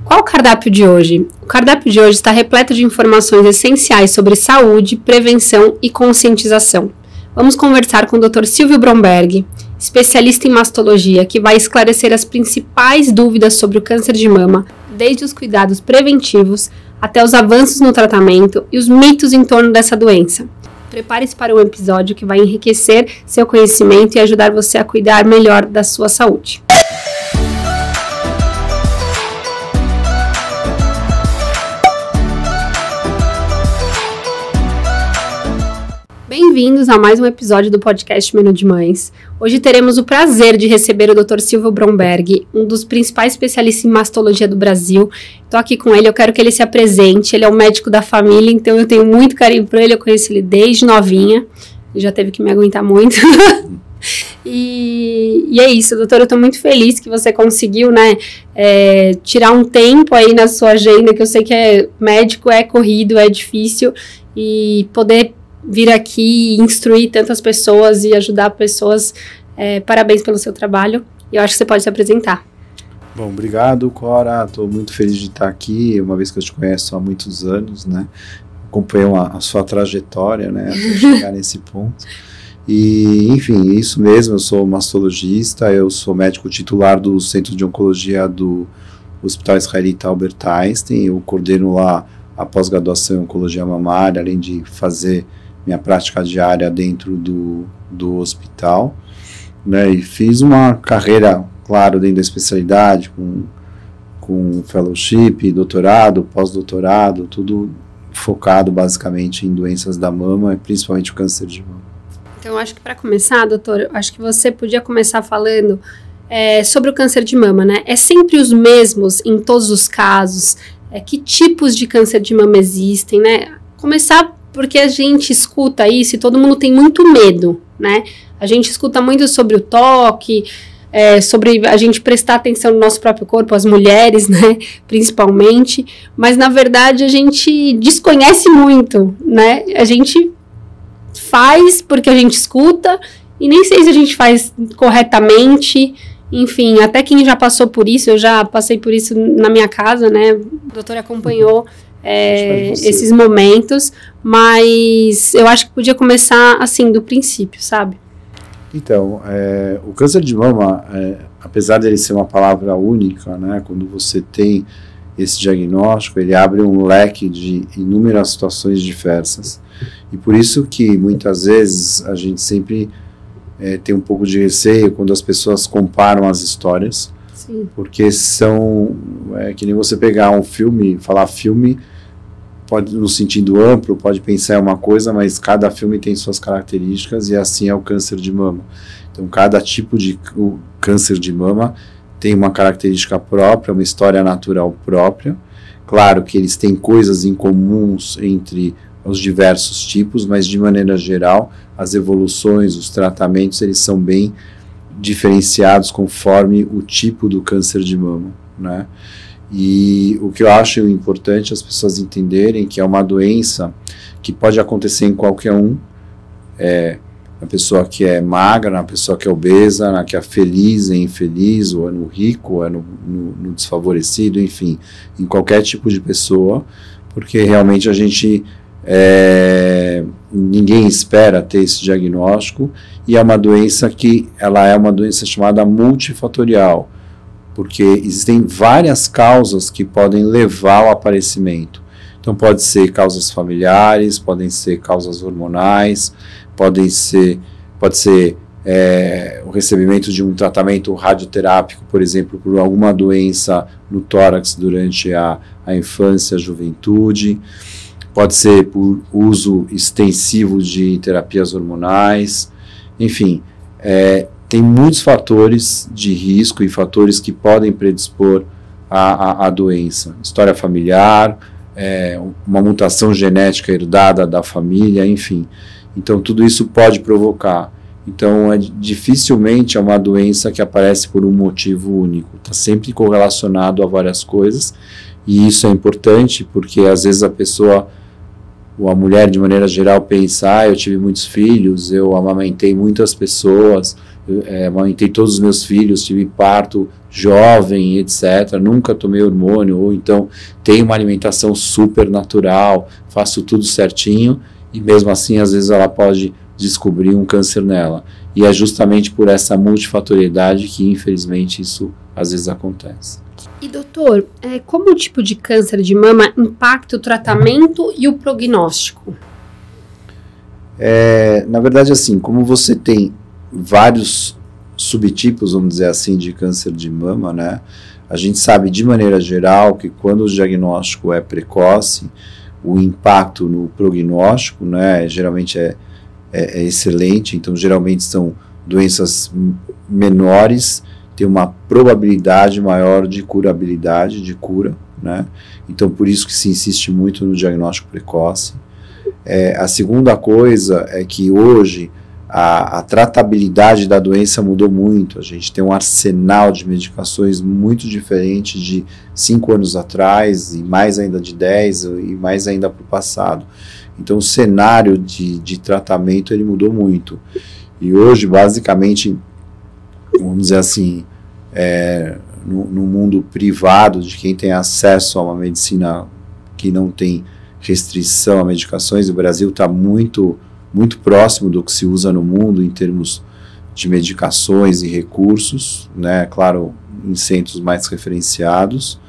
Qual o cardápio de hoje? O cardápio de hoje está repleto de informações essenciais sobre saúde, prevenção e conscientização. Vamos conversar com o Dr. Silvio Bromberg, especialista em mastologia, que vai esclarecer as principais dúvidas sobre o câncer de mama, desde os cuidados preventivos até os avanços no tratamento e os mitos em torno dessa doença. Prepare-se para um episódio que vai enriquecer seu conhecimento e ajudar você a cuidar melhor da sua saúde. Bem-vindos a mais um episódio do podcast Menu de Mães. Hoje teremos o prazer de receber o Dr. Silvio Bromberg, um dos principais especialistas em mastologia do Brasil. Estou aqui com ele, eu quero que ele se apresente. Ele é o médico da família, então eu tenho muito carinho por ele. Eu conheço ele desde novinha, ele já teve que me aguentar muito. E é isso, doutor, eu estou muito feliz que você conseguiu, tirar um tempo aí na sua agenda, que eu sei que médico é corrido, é difícil, e poder vir aqui e instruir tantas pessoas e ajudar pessoas. Parabéns pelo seu trabalho. E eu acho que você pode se apresentar. Bom, obrigado, Cora. Estou muito feliz de estar aqui, uma vez que eu te conheço há muitos anos, né? Acompanhei a sua trajetória, né? Até chegar nesse ponto. E, enfim, isso mesmo, eu sou mastologista, eu sou médico titular do Centro de Oncologia do Hospital Israelita Albert Einstein. Eu coordeno lá a pós-graduação em Oncologia Mamária, além de fazer minha prática diária dentro do hospital, né, e fiz uma carreira, claro, dentro da especialidade, com fellowship, doutorado, pós-doutorado, tudo focado basicamente em doenças da mama, e principalmente o câncer de mama. Então, acho que para começar, doutor, acho que você podia começar falando sobre o câncer de mama, né? É sempre os mesmos em todos os casos? Que tipos de câncer de mama existem, né? Começar porque a gente escuta isso e todo mundo tem muito medo, né? A gente escuta muito sobre o toque, sobre a gente prestar atenção no nosso próprio corpo, as mulheres, né? Principalmente, mas na verdade a gente desconhece muito, né? A gente faz porque a gente escuta e nem sei se a gente faz corretamente. Enfim, até quem já passou por isso, eu já passei por isso na minha casa, né? O doutor acompanhou esses momentos, mas eu acho que podia começar assim, do princípio, sabe? Então, o câncer de mama, apesar de ele ser uma palavra única, né? Quando você tem esse diagnóstico, ele abre um leque de inúmeras situações diversas. E por isso que muitas vezes a gente sempre tem um pouco de receio quando as pessoas comparam as histórias. Sim. Porque são, que nem você pegar um filme, falar filme, pode, no sentido amplo, pode pensar em uma coisa, mas cada filme tem suas características e assim é o câncer de mama. Então cada tipo de câncer de mama tem uma característica própria, uma história natural própria. Claro que eles têm coisas em comuns entre os diversos tipos, mas de maneira geral as evoluções, os tratamentos, eles são bem diferenciados conforme o tipo do câncer de mama, né? E o que eu acho importante as pessoas entenderem que é uma doença que pode acontecer em qualquer um, na pessoa que é magra, na pessoa que é obesa, na que é feliz e infeliz, ou é no rico, ou é no desfavorecido, enfim, em qualquer tipo de pessoa, porque realmente a gente ninguém espera ter esse diagnóstico, e é uma doença que ela é uma doença chamada multifatorial, porque existem várias causas que podem levar ao aparecimento. Então pode ser causas familiares, podem ser causas hormonais, pode ser o recebimento de um tratamento radioterápico, por exemplo, por alguma doença no tórax durante a infância, a juventude. Pode ser por uso extensivo de terapias hormonais, enfim, tem muitos fatores de risco e fatores que podem predispor à doença. História familiar, uma mutação genética herdada da família, enfim. Então, tudo isso pode provocar. Então, dificilmente é uma doença que aparece por um motivo único. Está sempre correlacionado a várias coisas, e isso é importante porque, às vezes, a pessoa a mulher, de maneira geral, pensa, eu tive muitos filhos, eu amamentei muitas pessoas, amamentei todos os meus filhos, tive parto jovem, etc. Nunca tomei hormônio, ou então tenho uma alimentação super natural, faço tudo certinho, e mesmo assim, às vezes, ela pode descobrir um câncer nela. E é justamente por essa multifatoriedade que, infelizmente, isso às vezes acontece. E doutor, como o tipo de câncer de mama impacta o tratamento e o prognóstico? Na verdade, assim, como você tem vários subtipos, vamos dizer assim, de câncer de mama, né? A gente sabe de maneira geral que quando o diagnóstico é precoce, o impacto no prognóstico, né, geralmente é excelente. Então geralmente são doenças menores, tem uma probabilidade maior de curabilidade, de cura, né? Então por isso que se insiste muito no diagnóstico precoce. A segunda coisa é que hoje a tratabilidade da doença mudou muito. A gente tem um arsenal de medicações muito diferente de 5 anos atrás, e mais ainda de 10, e mais ainda para o passado. Então o cenário de tratamento ele mudou muito. E hoje, basicamente, vamos dizer assim, no mundo privado, de quem tem acesso a uma medicina que não tem restrição a medicações, o Brasil está muito próximo do que se usa no mundo em termos de medicações e recursos, né? Claro, em centros mais referenciados.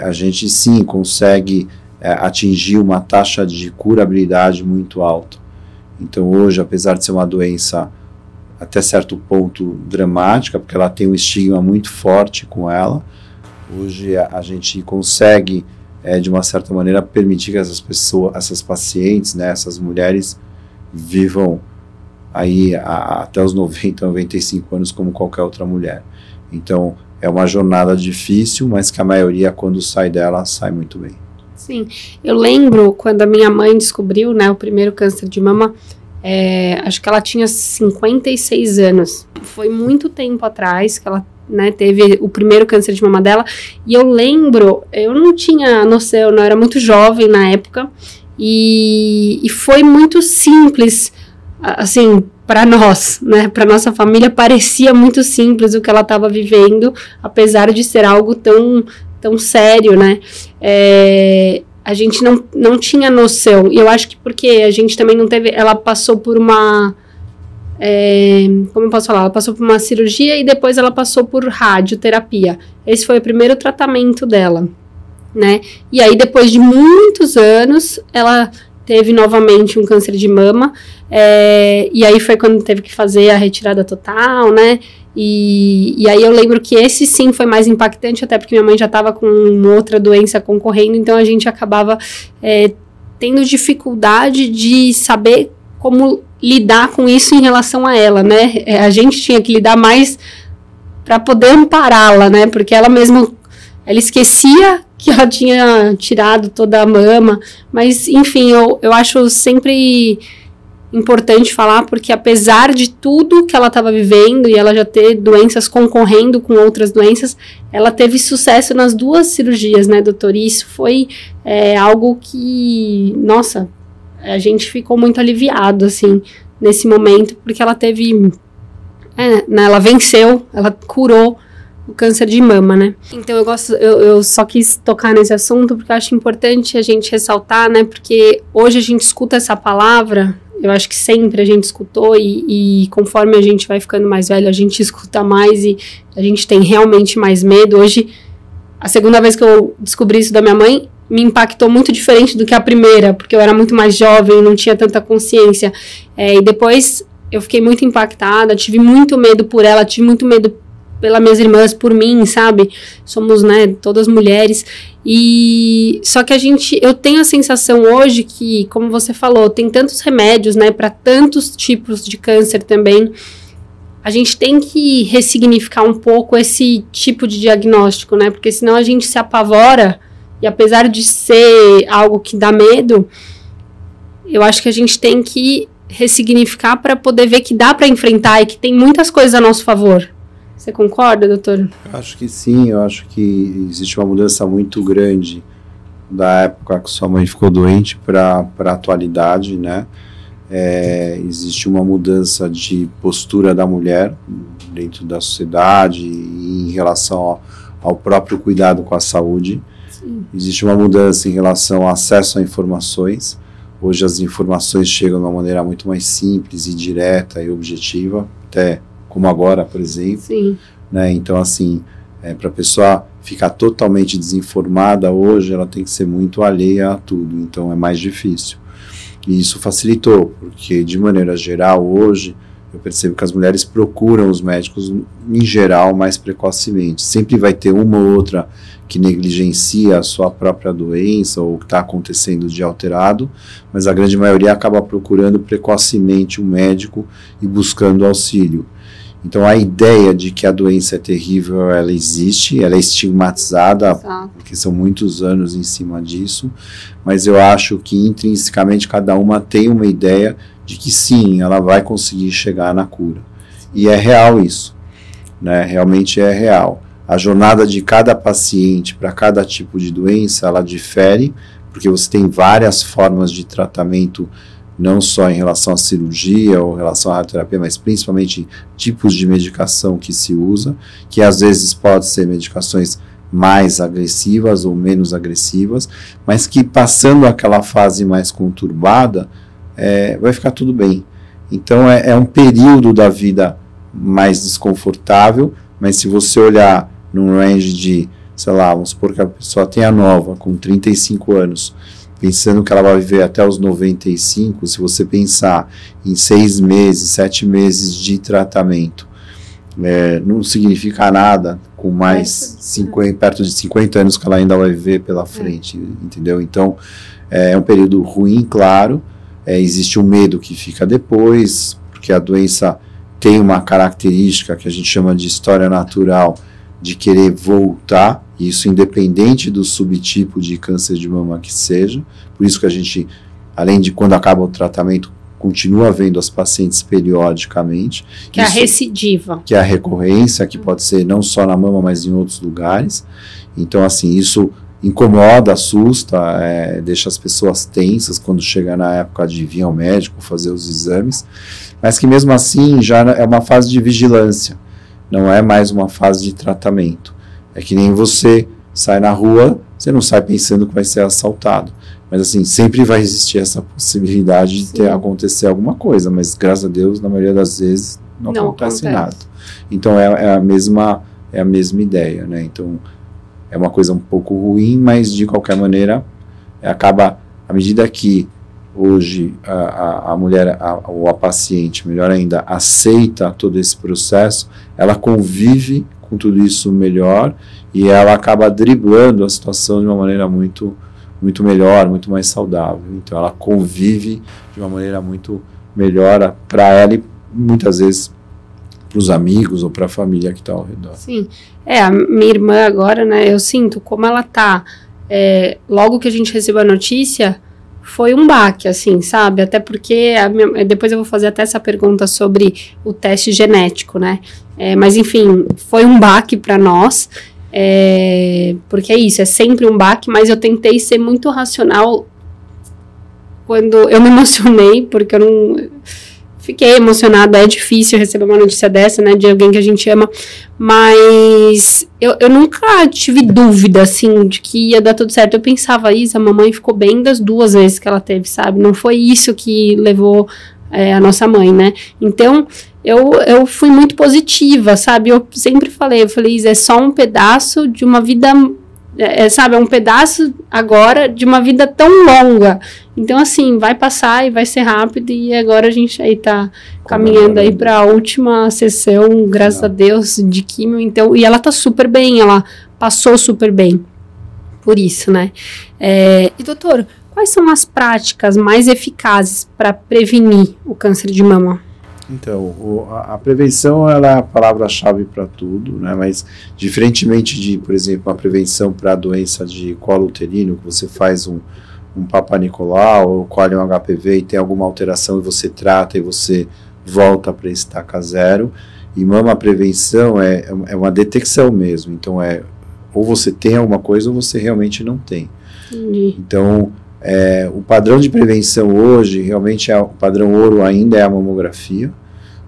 A gente sim consegue atingir uma taxa de curabilidade muito alta. Então hoje, apesar de ser uma doença até certo ponto dramática, porque ela tem um estigma muito forte com ela, hoje a gente consegue, de uma certa maneira, permitir que essas pessoas, essas pacientes, né, essas mulheres, vivam aí até os 90, 95 anos como qualquer outra mulher. Então é uma jornada difícil, mas que a maioria, quando sai dela, sai muito bem. Sim, eu lembro quando a minha mãe descobriu, né, o primeiro câncer de mama, acho que ela tinha 56 anos. Foi muito tempo atrás que ela, né, teve o primeiro câncer de mama dela. E eu lembro, eu não tinha noção, eu era muito jovem na época. E foi muito simples, assim, para nós, né, para nossa família, parecia muito simples o que ela estava vivendo, apesar de ser algo tão sério, né. A gente não tinha noção, e eu acho que porque a gente também não teve, ela passou por uma, como eu posso falar, ela passou por uma cirurgia e depois ela passou por radioterapia. Esse foi o primeiro tratamento dela, né, e aí depois de muitos anos, ela teve novamente um câncer de mama, e aí foi quando teve que fazer a retirada total, né, e aí eu lembro que esse sim foi mais impactante, até porque minha mãe já estava com outra doença concorrendo, então a gente acabava tendo dificuldade de saber como lidar com isso em relação a ela, né, a gente tinha que lidar mais para poder ampará-la, né, porque ela mesma, ela esquecia que ela tinha tirado toda a mama, mas enfim, eu acho sempre importante falar, porque apesar de tudo que ela estava vivendo, e ela já ter doenças concorrendo com outras doenças, ela teve sucesso nas 2 cirurgias, né, doutor? E isso foi algo que, nossa, a gente ficou muito aliviado, assim, nesse momento, porque ela teve, né, ela venceu, ela curou o câncer de mama, né? Então eu só quis tocar nesse assunto porque eu acho importante a gente ressaltar, né? Porque hoje a gente escuta essa palavra, eu acho que sempre a gente escutou e conforme a gente vai ficando mais velho, a gente escuta mais e a gente tem realmente mais medo. Hoje, a segunda vez que eu descobri isso da minha mãe, me impactou muito diferente do que a primeira, porque eu era muito mais jovem, não tinha tanta consciência. E depois eu fiquei muito impactada, tive muito medo por ela, tive muito medo pelas minhas irmãs, por mim, sabe? Somos, né, todas mulheres. E só que eu tenho a sensação hoje que, como você falou, tem tantos remédios, né, para tantos tipos de câncer também. A gente tem que ressignificar um pouco esse tipo de diagnóstico, né? Porque senão a gente se apavora, e apesar de ser algo que dá medo, eu acho que a gente tem que ressignificar para poder ver que dá para enfrentar e que tem muitas coisas a nosso favor. Você concorda, doutor? Eu acho que sim, eu acho que existe uma mudança muito grande da época que sua mãe ficou doente para a atualidade, né? Existe uma mudança de postura da mulher dentro da sociedade e em relação ao próprio cuidado com a saúde. Sim. Existe uma mudança em relação ao acesso a informações. Hoje as informações chegam de uma maneira muito mais simples e direta e objetiva, até como agora, por exemplo. Sim. Né? Então, assim, para a pessoa ficar totalmente desinformada hoje, ela tem que ser muito alheia a tudo, então é mais difícil. E isso facilitou, porque de maneira geral hoje eu percebo que as mulheres procuram os médicos em geral mais precocemente. Sempre vai ter uma ou outra que negligencia a sua própria doença ou o que está acontecendo de alterado, mas a grande maioria acaba procurando precocemente um médico e buscando auxílio. Então a ideia de que a doença é terrível, ela existe, ela é estigmatizada, porque são muitos anos em cima disso, mas eu acho que intrinsecamente cada uma tem uma ideia de que sim, ela vai conseguir chegar na cura. E é real isso, né? Realmente é real. A jornada de cada paciente para cada tipo de doença, ela difere, porque você tem várias formas de tratamento, não só em relação à cirurgia ou em relação à radioterapia, mas principalmente tipos de medicação que se usa, que às vezes pode ser medicações mais agressivas ou menos agressivas, mas que passando aquela fase mais conturbada, vai ficar tudo bem. Então é um período da vida mais desconfortável, mas se você olhar num range de, sei lá, vamos supor que a pessoa tenha nova, com 35 anos, pensando que ela vai viver até os 95, se você pensar em 6 meses, 7 meses de tratamento, não significa nada com mais 50, perto de 50 anos que ela ainda vai viver pela frente, entendeu? Então, é um período ruim, claro, existe um medo que fica depois, porque a doença tem uma característica que a gente chama de história natural, de querer voltar, isso independente do subtipo de câncer de mama que seja, por isso que a gente, além de quando acaba o tratamento, continua vendo as pacientes periodicamente. Que isso, é a recidiva. Que é a recorrência, que pode ser não só na mama, mas em outros lugares. Então, assim, isso incomoda, assusta, deixa as pessoas tensas quando chega na época de vir ao médico, fazer os exames, mas que mesmo assim já é uma fase de vigilância, não é mais uma fase de tratamento. É que nem você sai na rua, você não sai pensando que vai ser assaltado. Mas assim, sempre vai existir essa possibilidade de acontecer alguma coisa, mas graças a Deus, na maioria das vezes, não acontece nada. Então é a mesma ideia, né? Então é uma coisa um pouco ruim, mas de qualquer maneira acaba, à medida que hoje a mulher ou a paciente, melhor ainda, aceita todo esse processo, ela convive com tudo isso melhor e ela acaba driblando a situação de uma maneira muito melhor, muito mais saudável. Então ela convive de uma maneira muito melhor para ela e muitas vezes para os amigos ou para a família que está ao redor. Sim, a minha irmã agora, né, eu sinto como ela tá, logo que a gente recebeu a notícia, foi um baque, assim, sabe? Até porque, depois eu vou fazer até essa pergunta sobre o teste genético, né? Mas, enfim, foi um baque para nós, porque é isso, é sempre um baque, mas eu tentei ser muito racional quando eu me emocionei, porque eu não... Fiquei emocionada, é difícil receber uma notícia dessa, né, de alguém que a gente ama, mas eu nunca tive dúvida, assim, de que ia dar tudo certo. Eu pensava, Isa, a mamãe ficou bem das 2 vezes que ela teve, sabe? Não foi isso que levou a nossa mãe, né? Então, eu fui muito positiva, sabe? Eu sempre falei, Isa, é só um pedaço de uma vida... sabe, é um pedaço agora de uma vida tão longa. Então, assim, vai passar e vai ser rápido, e agora a gente aí tá caminhando aí para a última sessão, graças a Deus, de químio. Então, e ela tá super bem, ela passou super bem por isso, né? E doutor, quais são as práticas mais eficazes para prevenir o câncer de mama? Então, a prevenção ela é a palavra-chave para tudo, né? Mas diferentemente de, por exemplo, a prevenção para a doença de colo uterino, que você faz um Papa Nicolau ou colhe um HPV e tem alguma alteração e você trata e você volta para estaca zero, e mama prevenção é uma detecção mesmo, então ou você tem alguma coisa ou você realmente não tem. Entendi. Então, o padrão de prevenção hoje, realmente o padrão ouro ainda é a mamografia,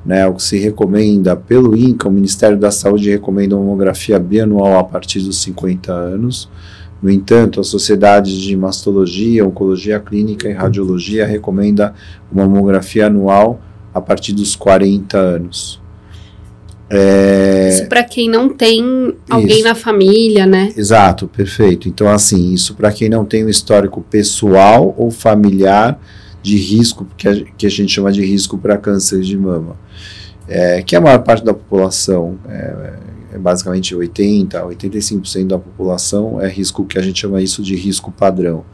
né? O que se recomenda pelo INCA, o Ministério da Saúde recomenda uma mamografia bianual a partir dos 50 anos. No entanto, a Sociedade de Mastologia, Oncologia Clínica e Radiologia recomenda uma mamografia anual a partir dos 40 anos. Isso para quem não tem alguém na família, né? Exato, perfeito. Então, assim, isso para quem não tem um histórico pessoal ou familiar de risco, que a gente chama de risco para câncer de mama. Que a maior parte da população, basicamente 85% da população, é risco que a gente chama isso de risco padrão.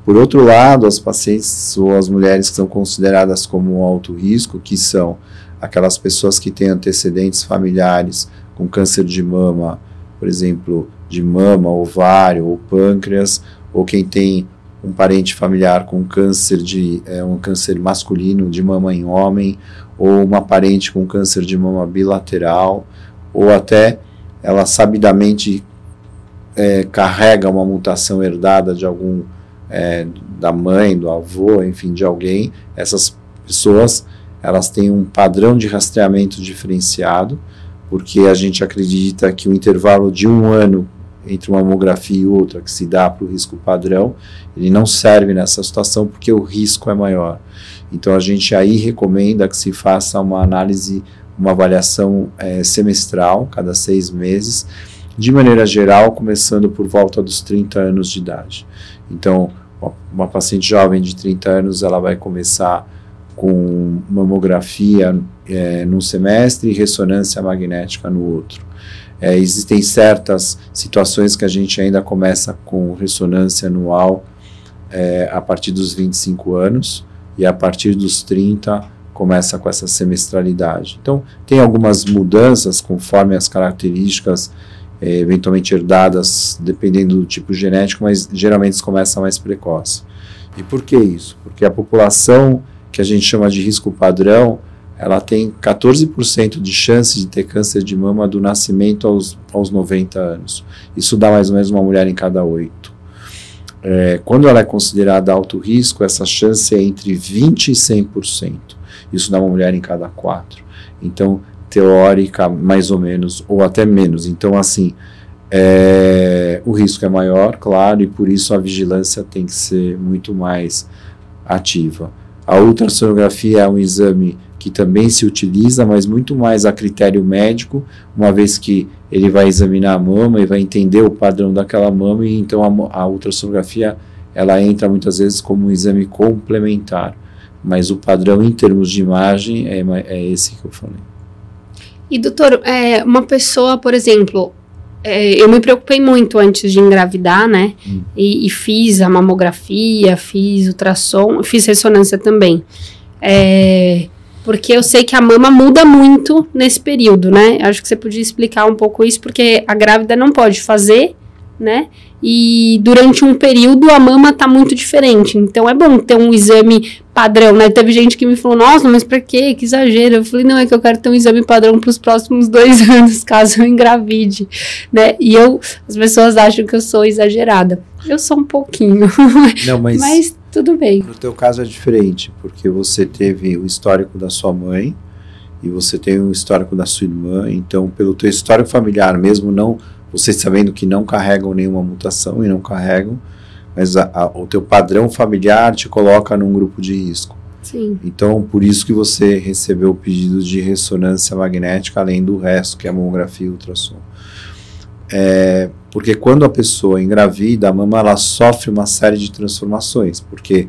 Por outro lado, as pacientes ou as mulheres que são consideradas como alto risco, que são aquelas pessoas que têm antecedentes familiares com câncer de mama, por exemplo, de mama, ovário ou pâncreas, ou quem tem um parente familiar com câncer um câncer masculino de mama em homem, ou uma parente com câncer de mama bilateral, ou até ela sabidamente carrega uma mutação herdada de algum da mãe, do avô, enfim, de alguém. Essas pessoas, elas têm um padrão de rastreamento diferenciado, porque a gente acredita que o intervalo de 1 ano entre uma mamografia e outra que se dá para o risco padrão, ele não serve nessa situação porque o risco é maior. Então a gente aí recomenda que se faça uma análise, uma avaliação semestral, cada 6 meses, de maneira geral, começando por volta dos 30 anos de idade. Então, uma paciente jovem de 30 anos, ela vai começar com mamografia num semestre e ressonância magnética no outro. Existem certas situações que a gente ainda começa com ressonância anual a partir dos 25 anos e a partir dos 30 começa com essa semestralidade. Então, tem algumas mudanças conforme as características eventualmente herdadas, dependendo do tipo genético, mas geralmente começa mais precoce. E por que isso? Porque a população que a gente chama de risco padrão, ela tem 14% de chance de ter câncer de mama do nascimento aos 90 anos. Isso dá mais ou menos uma mulher em cada 8. Quando ela é considerada alto risco, essa chance é entre 20% e 100%. Isso dá uma mulher em cada 4. Então, teórica, mais ou menos, ou até menos. Então, assim, o risco é maior, claro, e por isso a vigilância tem que ser muito mais ativa. A ultrassonografia é um exame que também se utiliza, mas muito mais a critério médico, uma vez que ele vai examinar a mama e vai entender o padrão daquela mama, e então a ultrassonografia ela entra muitas vezes como um exame complementar, mas o padrão em termos de imagem é esse que eu falei. E doutor, uma pessoa, por exemplo, eu me preocupei muito antes de engravidar, né? E fiz a mamografia, fiz ultrassom, fiz ressonância também. Porque eu sei que a mama muda muito nesse período, né? Acho que você podia explicar um pouco isso, porque a grávida não pode fazer, né? E durante um período a mama tá muito diferente. Então é bom ter um exame padrão, né? Teve gente que me falou, nossa, mas pra quê? Que exagero. Eu falei, não, é que eu quero ter um exame padrão pros próximos 2 anos, caso eu engravide, né? E as pessoas acham que eu sou exagerada. Eu sou um pouquinho. Não, mas tudo bem. No teu caso é diferente, porque você teve o histórico da sua mãe e você tem o histórico da sua irmã. Então, pelo teu histórico familiar, mesmo não vocês sabendo que não carregam nenhuma mutação e não carregam, mas o teu padrão familiar te coloca num grupo de risco. Sim. Então, por isso que você recebeu o pedido de ressonância magnética, além do resto, que é a mamografia e ultrassom. Porque quando a pessoa engravida, a mama ela sofre uma série de transformações, porque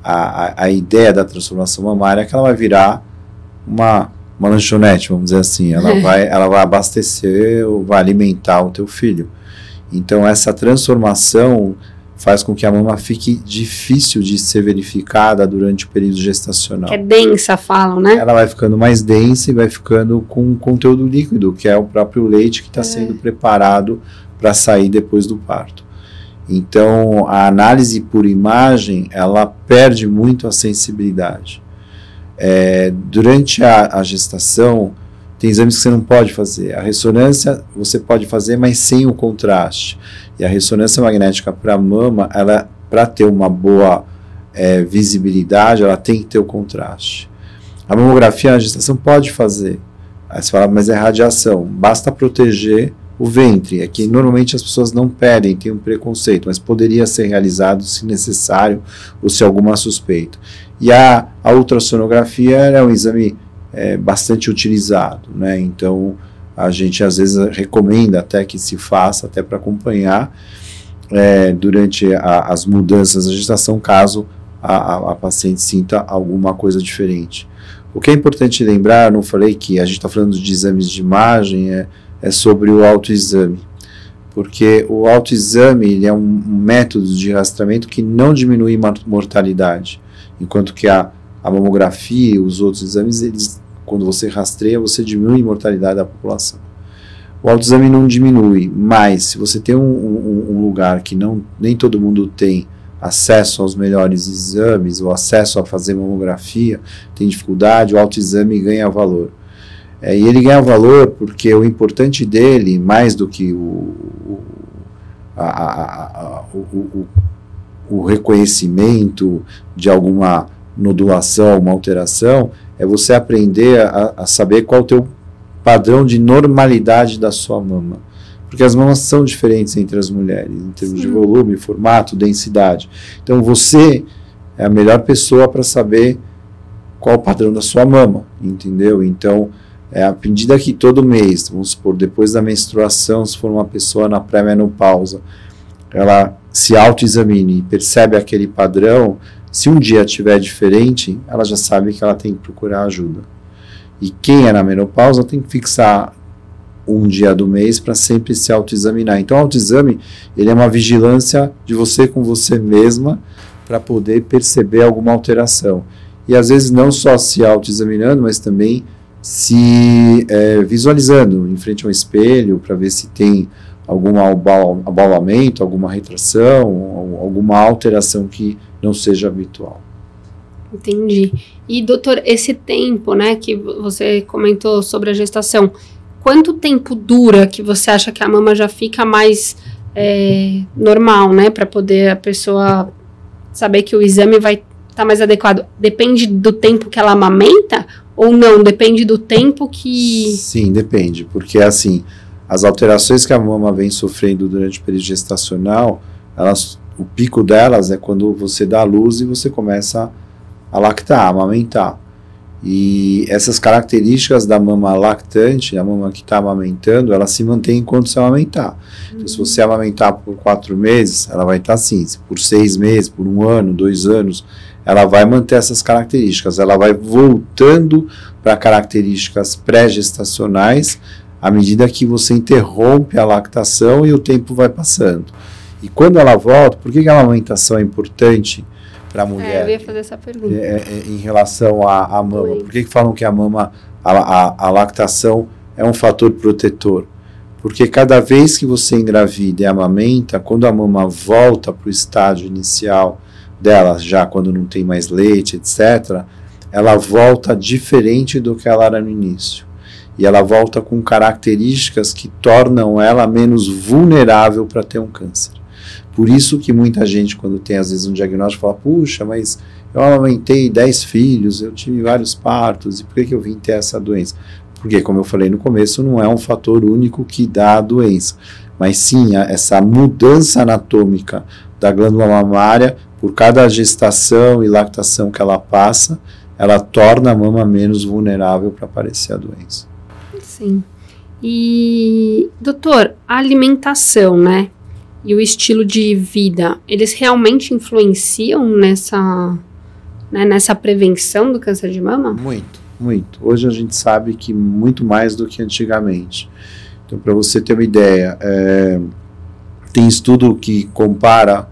a ideia da transformação mamária é que ela vai virar uma lanchonete, vamos dizer assim, ela vai abastecer ou vai alimentar o teu filho. Então essa transformação faz com que a mama fique difícil de ser verificada durante o período gestacional. É densa, falam, né? Ela vai ficando mais densa e vai ficando com conteúdo líquido, que é o próprio leite que está sendo preparado para sair depois do parto. Então a análise por imagem, ela perde muito a sensibilidade. Durante a gestação, Tem exames que você não pode fazer. A ressonância você pode fazer, mas sem o contraste. E a ressonância magnética para a mama, ela, para ter uma boa visibilidade, ela tem que ter o contraste. A mamografia na gestação pode fazer. Aí você fala, mas é radiação. Basta proteger o ventre. É que normalmente as pessoas não pedem, tem um preconceito, mas poderia ser realizado se necessário ou se alguma suspeita. E a ultrassonografia é um exame bastante utilizado, né? Então a gente às vezes recomenda até que se faça, até para acompanhar durante as mudanças da gestação, caso a paciente sinta alguma coisa diferente. O que é importante lembrar, eu não falei que a gente está falando de exames de imagem, é sobre o autoexame, porque o autoexame ele é um método de rastreamento que não diminui mortalidade, enquanto que a mamografia e os outros exames, eles, quando você rastreia, você diminui a mortalidade da população. O autoexame não diminui, mas se você tem um lugar que nem todo mundo tem acesso aos melhores exames, ou acesso a fazer mamografia, tem dificuldade, o autoexame ganha valor. E ele ganha valor porque o importante dele, mais do que o reconhecimento de alguma nodulação, uma alteração, é você aprender a saber qual é o teu padrão de normalidade da sua mama. Porque as mamas são diferentes entre as mulheres, em termos de volume, formato, densidade. Então você é a melhor pessoa para saber qual o padrão da sua mama, entendeu? Então, à medida que todo mês, vamos supor, depois da menstruação, se for uma pessoa na pré-menopausa, ela se autoexamine e percebe aquele padrão, se um dia estiver diferente, ela já sabe que ela tem que procurar ajuda. E quem é na menopausa tem que fixar um dia do mês para sempre se autoexaminar. Então, o autoexame, ele é uma vigilância de você com você mesma para poder perceber alguma alteração. E, às vezes, não só se autoexaminando, mas também se visualizando em frente ao espelho para ver se tem algum abaulamento, alguma retração, alguma alteração que não seja habitual. Entendi. E, doutor, esse tempo, né, que você comentou sobre a gestação, quanto tempo dura que você acha que a mama já fica mais normal, né? Para poder a pessoa saber que o exame vai estar mais adequado. Depende do tempo que ela amamenta ou não? Depende do tempo que... Sim, depende. Porque, assim, as alterações que a mama vem sofrendo durante o período gestacional, o pico delas é quando você dá à luz e você começa a lactar, a amamentar. E essas características da mama lactante, a mama que está amamentando, ela se mantém enquanto você amamentar. Então, se você amamentar por 4 meses, ela vai estar assim. Por 6 meses, por 1 ano, 2 anos, ela vai manter essas características. Ela vai voltando para características pré-gestacionais à medida que você interrompe a lactação e o tempo vai passando. E quando ela volta, por que a amamentação é importante para a mulher? Eu ia fazer essa pergunta. Em relação à mama. Por que falam que a mama, a lactação é um fator protetor? Porque cada vez que você engravida e amamenta, quando a mama volta para o estágio inicial dela, já quando não tem mais leite, etc., ela volta diferente do que ela era no início. E ela volta com características que tornam ela menos vulnerável para ter um câncer. Por isso que muita gente, quando tem às vezes um diagnóstico, fala, puxa, mas eu amamentei 10 filhos, eu tive vários partos, e por que eu vim ter essa doença? Porque, como eu falei no começo, não é um fator único que dá a doença, mas sim essa mudança anatômica da glândula mamária, por cada gestação e lactação que ela passa, ela torna a mama menos vulnerável para aparecer a doença. Sim. E, doutor, a alimentação, né? E o estilo de vida, eles realmente influenciam nessa prevenção do câncer de mama? Muito, muito. Hoje a gente sabe que muito mais do que antigamente. Então, para você ter uma ideia, tem estudo que compara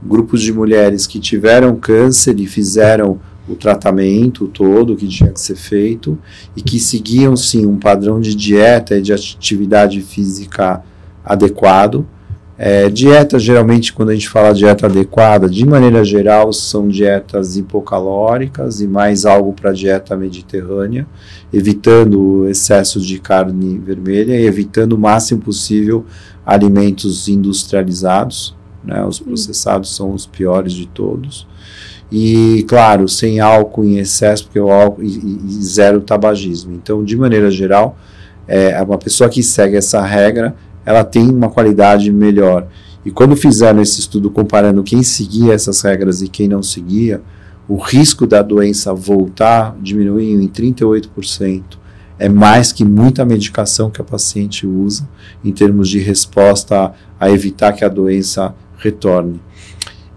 grupos de mulheres que tiveram câncer e fizeram o tratamento todo que tinha que ser feito e que seguiam, sim, um padrão de dieta e de atividade física adequado. Dieta, geralmente, quando a gente fala dieta adequada, de maneira geral, são dietas hipocalóricas e mais algo para dieta mediterrânea, evitando excessos de carne vermelha e evitando o máximo possível alimentos industrializados, né? Os processados são os piores de todos. E, claro, sem álcool em excesso, porque o álcool e zero tabagismo. Então, de maneira geral, uma pessoa que segue essa regra, ela tem uma qualidade melhor. E quando fizeram esse estudo comparando quem seguia essas regras e quem não seguia, o risco da doença voltar diminuiu em 38%. É mais que muita medicação que a paciente usa em termos de resposta a evitar que a doença retorne.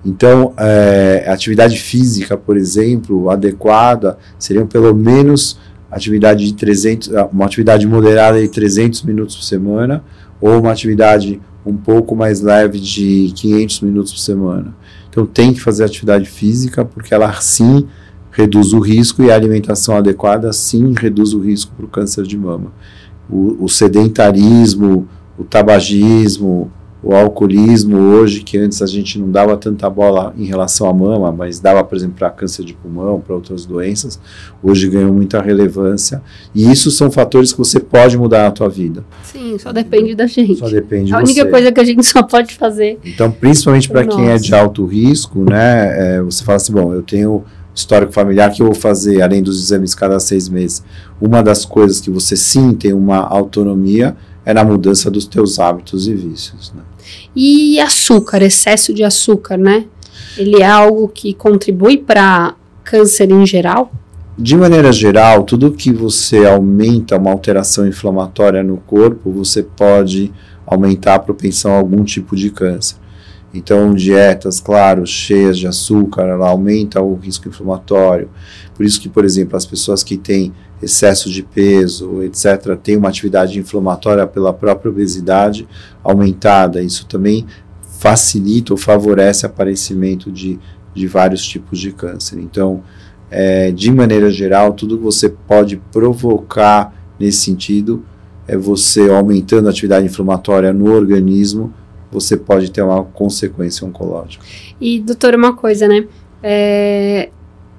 Então, a atividade física, por exemplo, adequada, seriam pelo menos uma atividade moderada de 300 minutos por semana, ou uma atividade um pouco mais leve de 500 minutos por semana. Então tem que fazer atividade física, porque ela sim reduz o risco, e a alimentação adequada sim reduz o risco para o câncer de mama. O sedentarismo, o tabagismo, o alcoolismo hoje, que antes a gente não dava tanta bola em relação à mama, mas dava, por exemplo, para câncer de pulmão, para outras doenças, hoje ganhou muita relevância. E isso são fatores que você pode mudar na tua vida. Sim, só depende da gente. Só depende de você. A única coisa que a gente só pode fazer. Então, principalmente para quem é de alto risco, né, você fala assim, bom, eu tenho histórico familiar, que eu vou fazer, além dos exames cada 6 meses. Uma das coisas que você sim tem uma autonomia é na mudança dos teus hábitos e vícios, né? E açúcar, excesso de açúcar, né? Ele é algo que contribui para câncer em geral? De maneira geral, tudo que você aumenta uma alteração inflamatória no corpo, você pode aumentar a propensão a algum tipo de câncer. Então, dietas, claro, cheias de açúcar, ela aumenta o risco inflamatório. Por isso que, por exemplo, as pessoas que têm excesso de peso, etc., têm uma atividade inflamatória pela própria obesidade aumentada. Isso também facilita ou favorece o aparecimento de vários tipos de câncer. Então, de maneira geral, tudo que você pode provocar nesse sentido é você aumentando a atividade inflamatória no organismo, você pode ter uma consequência oncológica. E, doutor, uma coisa, né?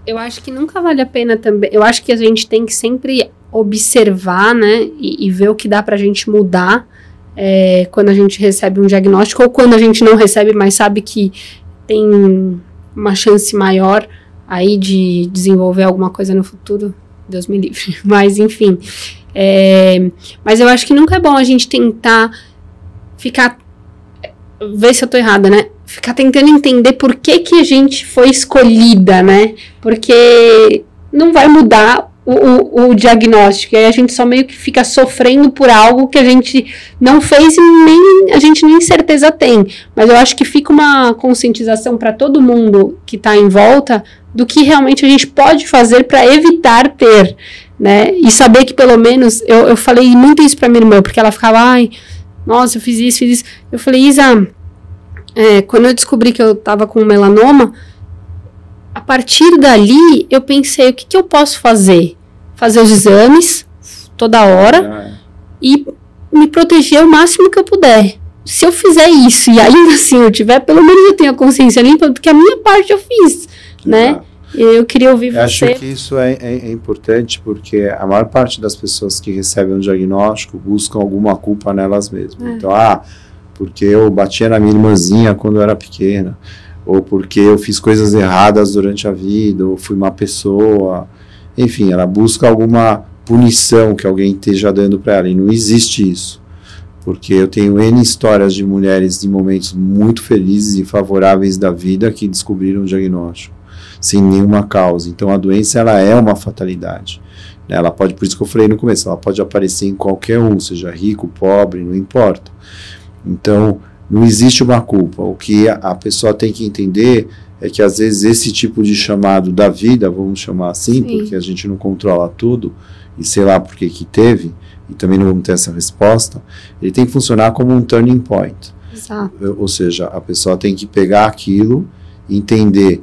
Eu acho que nunca vale a pena também. Eu acho que a gente tem que sempre observar, né? E ver o que dá pra gente mudar quando a gente recebe um diagnóstico, ou quando a gente não recebe, mas sabe que tem uma chance maior aí de desenvolver alguma coisa no futuro. Deus me livre. Mas, enfim. Mas eu acho que nunca é bom a gente tentar ver se eu tô errada, né? Ficar tentando entender por que a gente foi escolhida, né? Porque não vai mudar o diagnóstico. E aí a gente só meio que fica sofrendo por algo que a gente não fez e a gente nem certeza tem. Mas eu acho que fica uma conscientização para todo mundo que tá em volta do que realmente a gente pode fazer para evitar ter, né? E saber que pelo menos, eu falei muito isso pra minha irmã, porque ela ficava, ai, nossa, eu fiz isso. Eu falei, Isa, quando eu descobri que eu tava com melanoma, a partir dali, eu pensei, o que eu posso fazer? Fazer os exames toda hora e me proteger o máximo que eu puder. Se eu fizer isso e ainda assim eu tiver, pelo menos eu tenho a consciência limpa, porque a minha parte eu fiz, né? Eu queria ouvir você. Acho que isso é importante, porque a maior parte das pessoas que recebem um diagnóstico buscam alguma culpa nelas mesmas. Então, porque eu batia na minha irmãzinha quando eu era pequena, ou porque eu fiz coisas erradas durante a vida, ou fui má pessoa. Enfim, ela busca alguma punição que alguém esteja dando para ela, e não existe isso. Porque eu tenho N histórias de mulheres em momentos muito felizes e favoráveis da vida que descobriram o diagnóstico sem nenhuma causa. Então a doença, ela é uma fatalidade. Ela pode, por isso que eu falei no começo, ela pode aparecer em qualquer um, seja rico, pobre, não importa. Então não existe uma culpa. O que a pessoa tem que entender é que às vezes esse tipo de chamado da vida, vamos chamar assim, sim, porque a gente não controla tudo, e sei lá por que teve, e também não vamos ter essa resposta, ele tem que funcionar como um turning point. Exato. Ou seja, a pessoa tem que pegar aquilo, entender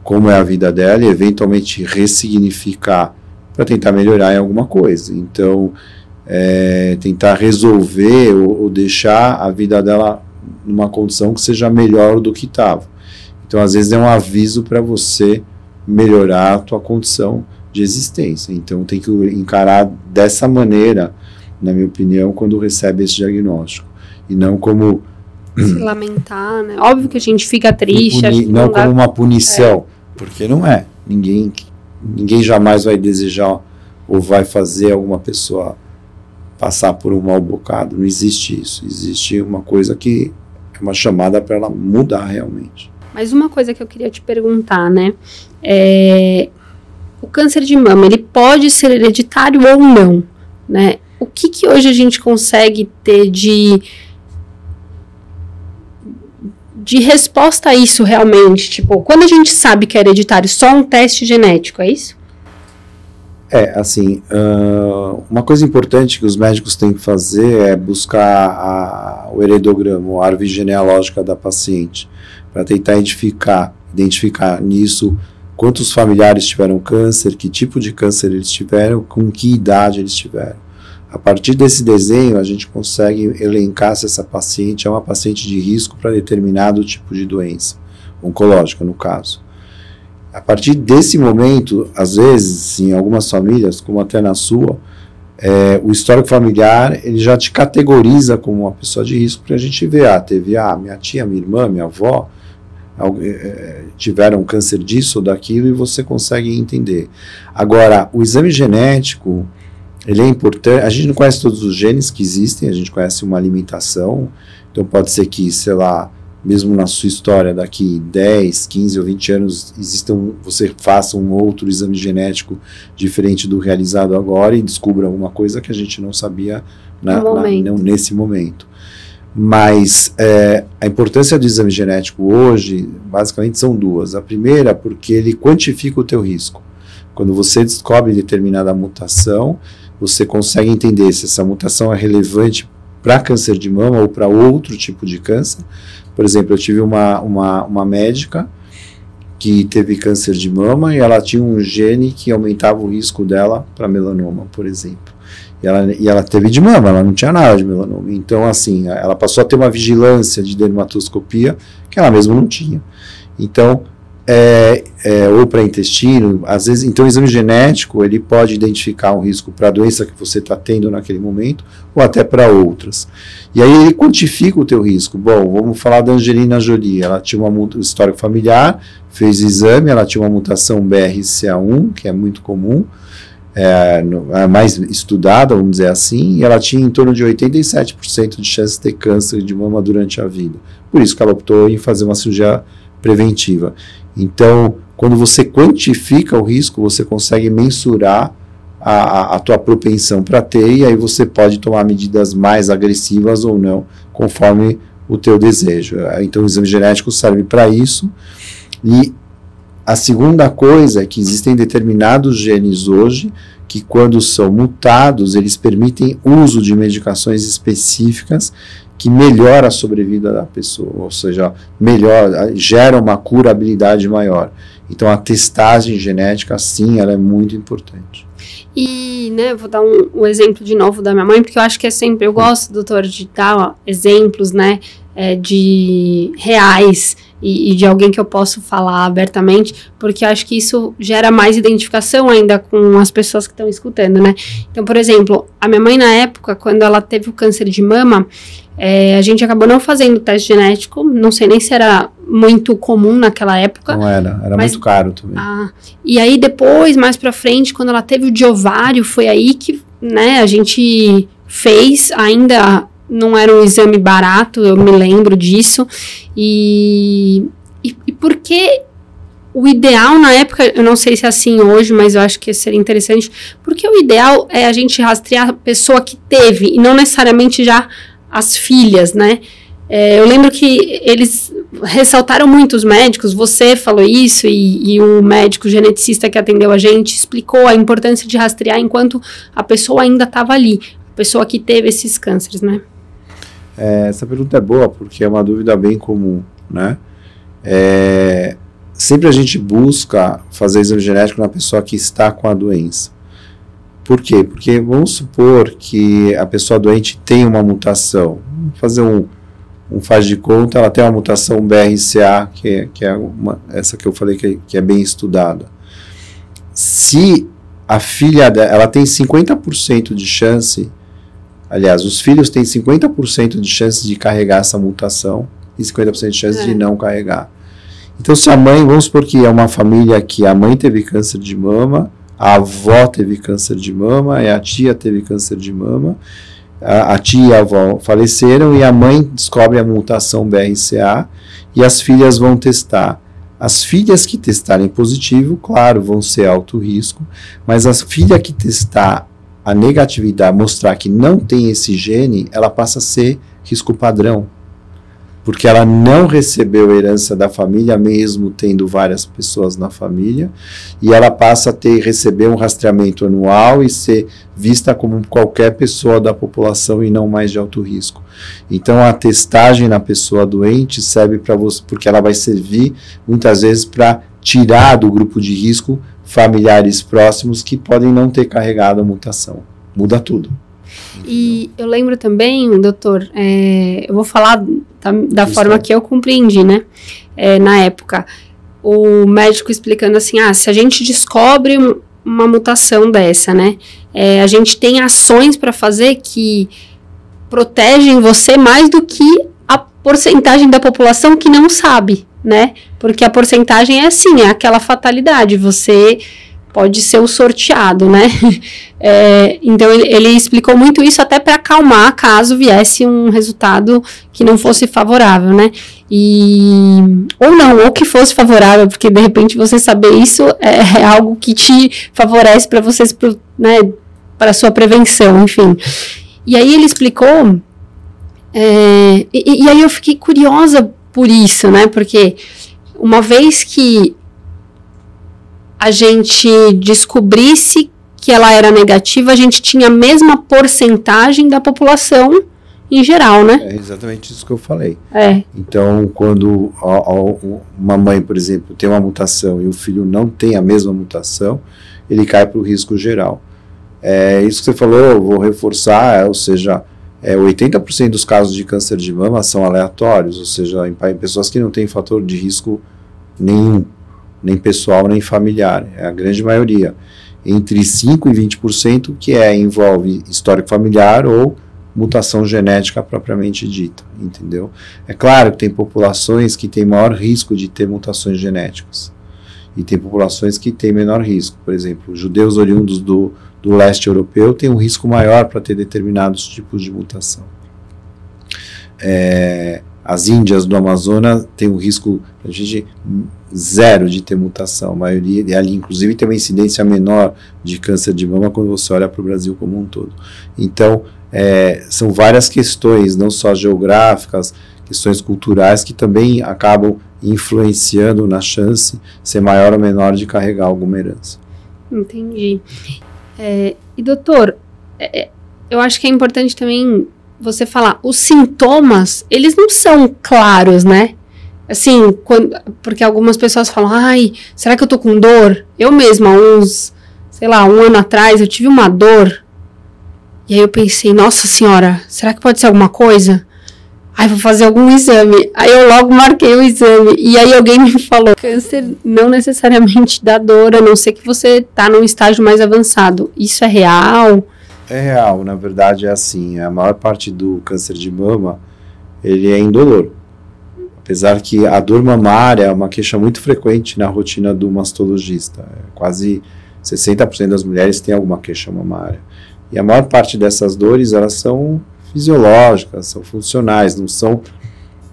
como é a vida dela e eventualmente ressignificar para tentar melhorar em alguma coisa. Então, tentar resolver ou deixar a vida dela numa condição que seja melhor do que estava. Então, às vezes, é um aviso para você melhorar a tua condição de existência. Então, tem que encarar dessa maneira, na minha opinião, quando recebe esse diagnóstico. E não como... se lamentar, né? Óbvio que a gente fica triste. Não como uma punição, porque não é. Ninguém jamais vai desejar ou vai fazer alguma pessoa passar por um mau bocado. Não existe isso. Existe uma coisa que é uma chamada para ela mudar realmente. Mas uma coisa que eu queria te perguntar, né? O câncer de mama, ele pode ser hereditário ou não, né? O que hoje a gente consegue ter de resposta a isso realmente? Tipo, quando a gente sabe que é hereditário, só um teste genético, é isso? Assim, uma coisa importante que os médicos têm que fazer é buscar o heredograma, a árvore genealógica da paciente, para tentar identificar nisso quantos familiares tiveram câncer, que tipo de câncer eles tiveram, com que idade eles tiveram. A partir desse desenho, a gente consegue elencar se essa paciente é uma paciente de risco para determinado tipo de doença, oncológica no caso. A partir desse momento, às vezes, em algumas famílias, como até na sua, o histórico familiar ele já te categoriza como uma pessoa de risco, para a gente ver, teve minha tia, minha irmã, minha avó, tiveram câncer disso ou daquilo, e você consegue entender. Agora, o exame genético, ele é importante. A gente não conhece todos os genes que existem, a gente conhece uma limitação, então pode ser que, sei lá, mesmo na sua história, daqui 10, 15 ou 20 anos, você faça um outro exame genético diferente do realizado agora e descubra alguma coisa que a gente não sabia nesse momento. Mas a importância do exame genético hoje, basicamente, são duas. A primeira, porque ele quantifica o teu risco. Quando você descobre determinada mutação, você consegue entender se essa mutação é relevante para câncer de mama ou para outro tipo de câncer. Por exemplo, eu tive uma médica que teve câncer de mama e ela tinha um gene que aumentava o risco dela para melanoma, por exemplo. E ela teve de mama, ela não tinha nada de melanoma. Então, assim, ela passou a ter uma vigilância de dermatoscopia que ela mesma não tinha. Então, ou para intestino, às vezes, então o exame genético ele pode identificar um risco para a doença que você está tendo naquele momento ou até para outras. E aí ele quantifica o teu risco. Bom, vamos falar da Angelina Jolie. Ela tinha um histórico familiar, fez o exame, ela tinha uma mutação BRCA1, que é muito comum, é mais estudada, vamos dizer assim, e ela tinha em torno de 87% de chance de ter câncer de mama durante a vida. Por isso que ela optou em fazer uma cirurgia preventiva. Então, quando você quantifica o risco, você consegue mensurar a tua propensão para ter, e aí você pode tomar medidas mais agressivas ou não, conforme o teu desejo. Então, o exame genético serve para isso. E a segunda coisa é que existem determinados genes hoje que, quando são mutados, eles permitem uso de medicações específicas que melhora a sobrevida da pessoa, ou seja, gera uma curabilidade maior. Então, a testagem genética, sim, ela é muito importante. E, né, vou dar um exemplo de novo da minha mãe, porque eu acho que eu gosto, doutor, de dar exemplos, né, de reais e de alguém que eu posso falar abertamente, porque eu acho que isso gera mais identificação ainda com as pessoas que estão escutando, né. Então, por exemplo, a minha mãe, na época, quando ela teve o câncer de mama, a gente acabou não fazendo teste genético, não sei nem se era muito comum naquela época. Não era muito caro também. E aí depois, mais pra frente, quando ela teve o de ovário, foi aí que, né, a gente fez, ainda não era um exame barato, eu me lembro disso, e porque o ideal na época, eu não sei se é assim hoje, mas eu acho que seria interessante, porque o ideal é a gente rastrear a pessoa que teve, e não necessariamente já as filhas, né? Eu lembro que eles ressaltaram muito, os médicos, você falou isso, e o médico geneticista que atendeu a gente explicou a importância de rastrear enquanto a pessoa ainda estava ali, a pessoa que teve esses cânceres, né? Essa pergunta é boa, porque é uma dúvida bem comum, né? Sempre a gente busca fazer exame genético na pessoa que está com a doença. Por quê? Porque vamos supor que a pessoa doente tem uma mutação. Vamos fazer um um faz de conta, ela tem uma mutação BRCA, que é essa que eu falei que é bem estudada. Se a filha dela, ela tem 50% de chance, aliás, os filhos têm 50% de chance de carregar essa mutação e 50% de chance de não carregar. Então, se a mãe, vamos supor que é uma família que a mãe teve câncer de mama, a avó teve câncer de mama e a tia teve câncer de mama, a tia e a avó faleceram e a mãe descobre a mutação BRCA e as filhas vão testar. As filhas que testarem positivo, claro, vão ser alto risco, mas a filha que testar a negatividade, mostrar que não tem esse gene, ela passa a ser risco padrão. Porque ela não recebeu herança da família, mesmo tendo várias pessoas na família, e ela passa a receber um rastreamento anual e ser vista como qualquer pessoa da população e não mais de alto risco. Então, a testagem na pessoa doente serve para você, porque ela vai servir muitas vezes para tirar do grupo de risco familiares próximos que podem não ter carregado a mutação. Muda tudo. E eu lembro também, doutor, eu vou falar da forma que eu compreendi, né? Na época, o médico explicando assim, se a gente descobre uma mutação dessa, né? A gente tem ações para fazer que protegem você mais do que a porcentagem da população que não sabe, né? Porque a porcentagem é assim, é aquela fatalidade, você pode ser o sorteado, né? Então, ele explicou muito isso até para acalmar caso viesse um resultado que não fosse favorável, né? Ou que fosse favorável, porque de repente você saber isso é algo que te favorece para vocês, né, para a sua prevenção, enfim. E aí ele explicou, e aí eu fiquei curiosa por isso, né? Porque uma vez que a gente descobrisse que ela era negativa, a gente tinha a mesma porcentagem da população em geral, né? É exatamente isso que eu falei. Então, quando uma mãe, por exemplo, tem uma mutação e o filho não tem a mesma mutação, ele cai para o risco geral. Isso que você falou, eu vou reforçar, ou seja, 80% dos casos de câncer de mama são aleatórios, ou seja, em pessoas que não têm fator de risco nenhum, nem pessoal, nem familiar, é a grande maioria. Entre 5% e 20% que envolve histórico familiar ou mutação genética propriamente dita, entendeu? É claro que tem populações que têm maior risco de ter mutações genéticas, e tem populações que têm menor risco. Por exemplo, judeus oriundos do leste europeu têm um risco maior para ter determinados tipos de mutação. As índias do Amazonas têm um risco zero de ter mutação, a maioria, e ali inclusive tem uma incidência menor de câncer de mama quando você olha para o Brasil como um todo. Então, são várias questões, não só geográficas, questões culturais, que também acabam influenciando na chance ser maior ou menor de carregar alguma herança. Entendi. E doutor, eu acho que é importante também você falar, os sintomas, eles não são claros, né? Assim, porque algumas pessoas falam, será que eu tô com dor? Eu mesma, um ano atrás, eu tive uma dor, e aí eu pensei, nossa senhora, será que pode ser alguma coisa? Vou fazer algum exame. Aí eu logo marquei o exame, e aí alguém me falou, câncer não necessariamente dá dor, a não ser que você tá num estágio mais avançado. Isso é real? É real, na verdade é assim, a maior parte do câncer de mama, ele é indolor. Apesar que a dor mamária é uma queixa muito frequente na rotina do mastologista. Quase 60% das mulheres têm alguma queixa mamária. E a maior parte dessas dores, elas são fisiológicas, são funcionais,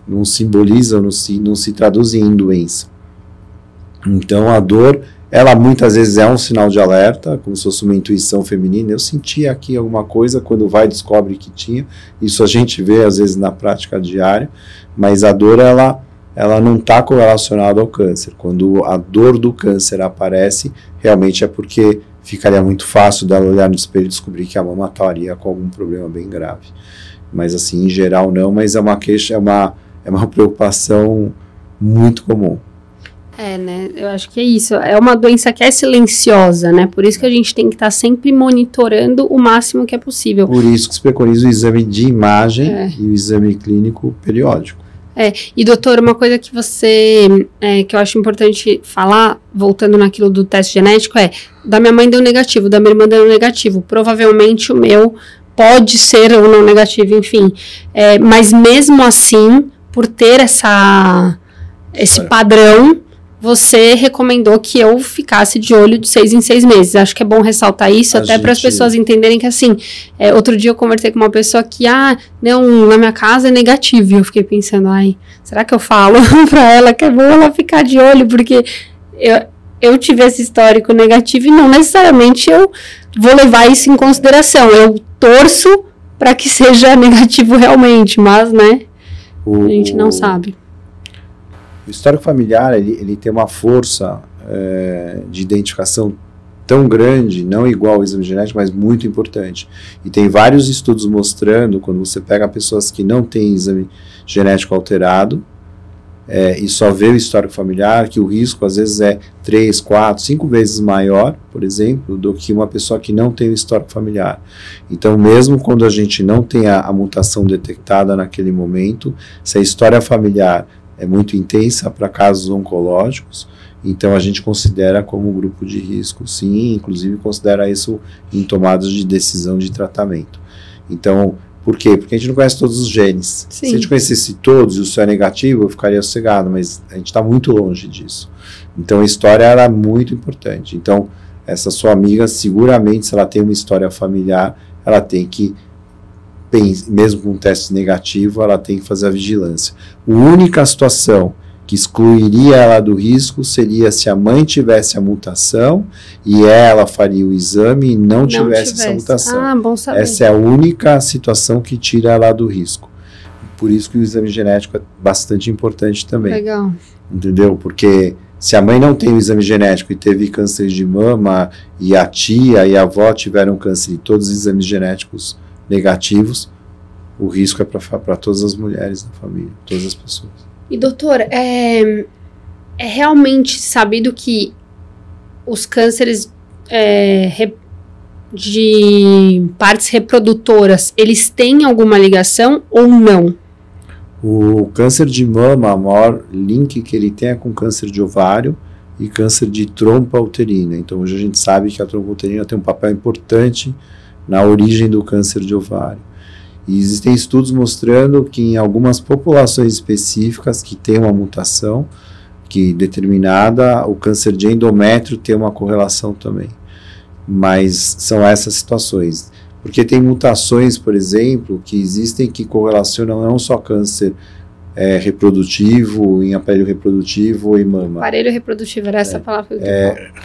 não simbolizam, não se traduzem em doença. Então a dor, ela muitas vezes é um sinal de alerta, como se fosse uma intuição feminina. Eu senti aqui alguma coisa, quando descobre que tinha. Isso a gente vê às vezes na prática diária, mas a dor ela não está correlacionada ao câncer. Quando a dor do câncer aparece, realmente é porque ficaria muito fácil dela olhar no espelho e descobrir que a mama estaria com algum problema bem grave. Mas assim, em geral não, mas é uma queixa, é uma preocupação muito comum. Né? Eu acho que é isso. É uma doença que é silenciosa, né? Por isso que a gente tem que estar sempre monitorando o máximo que é possível. Por isso que se preconiza o exame de imagem e o exame clínico periódico. E doutor, uma coisa que que eu acho importante falar, voltando naquilo do teste genético, da minha mãe deu negativo, da minha irmã deu negativo. Provavelmente o meu pode ser ou não negativo, enfim. Mas mesmo assim, por ter esse padrão, você recomendou que eu ficasse de olho de 6 em 6 meses. Acho que é bom ressaltar isso, até para as pessoas entenderem que, assim, outro dia eu conversei com uma pessoa que, não, na minha casa é negativo. E eu fiquei pensando, será que eu falo para ela que é bom ela ficar de olho? Porque eu tive esse histórico negativo e não necessariamente eu vou levar isso em consideração. Eu torço para que seja negativo realmente, mas, né, a gente não sabe. O histórico familiar, ele tem uma força de identificação tão grande, não igual ao exame genético, mas muito importante. E tem vários estudos mostrando, quando você pega pessoas que não têm exame genético alterado, e só vê o histórico familiar, que o risco às vezes é 3, 4, 5 vezes maior, por exemplo, do que uma pessoa que não tem o histórico familiar. Então, mesmo quando a gente não tem a mutação detectada naquele momento, se a história familiar é muito intensa para casos oncológicos, então a gente considera como um grupo de risco, sim, inclusive considera isso em tomadas de decisão de tratamento. Então, por quê? Porque a gente não conhece todos os genes. Sim. Se a gente conhecesse todos e o seu é negativo, eu ficaria sossegado, mas a gente está muito longe disso. Então a história era é muito importante. Então, essa sua amiga, seguramente, se ela tem uma história familiar, ela tem que, mesmo com um teste negativo, ela tem que fazer a vigilância. A única situação que excluiria ela do risco seria se a mãe tivesse a mutação e ela faria o exame e não tivesse essa mutação. Bom saber. Essa é a única situação que tira ela do risco. Por isso que o exame genético é bastante importante também. Legal. Entendeu? Porque se a mãe não tem o exame genético e teve câncer de mama, e a tia e a avó tiveram câncer e todos os exames genéticos negativos, o risco é para todas as mulheres da família, todas as pessoas. E doutor, é realmente sabido que os cânceres de partes reprodutoras, eles têm alguma ligação ou não? O câncer de mama, o maior link que ele tem é com câncer de ovário e câncer de trompa uterina. Então hoje a gente sabe que a trompa uterina tem um papel importante na origem do câncer de ovário. E existem estudos mostrando que em algumas populações específicas que tem uma mutação que determinada, o câncer de endométrio tem uma correlação também. Mas são essas situações. Porque tem mutações, por exemplo, que existem que correlacionam não só câncer reprodutivo, em aparelho reprodutivo ou em mama. Aparelho reprodutivo, era essa palavra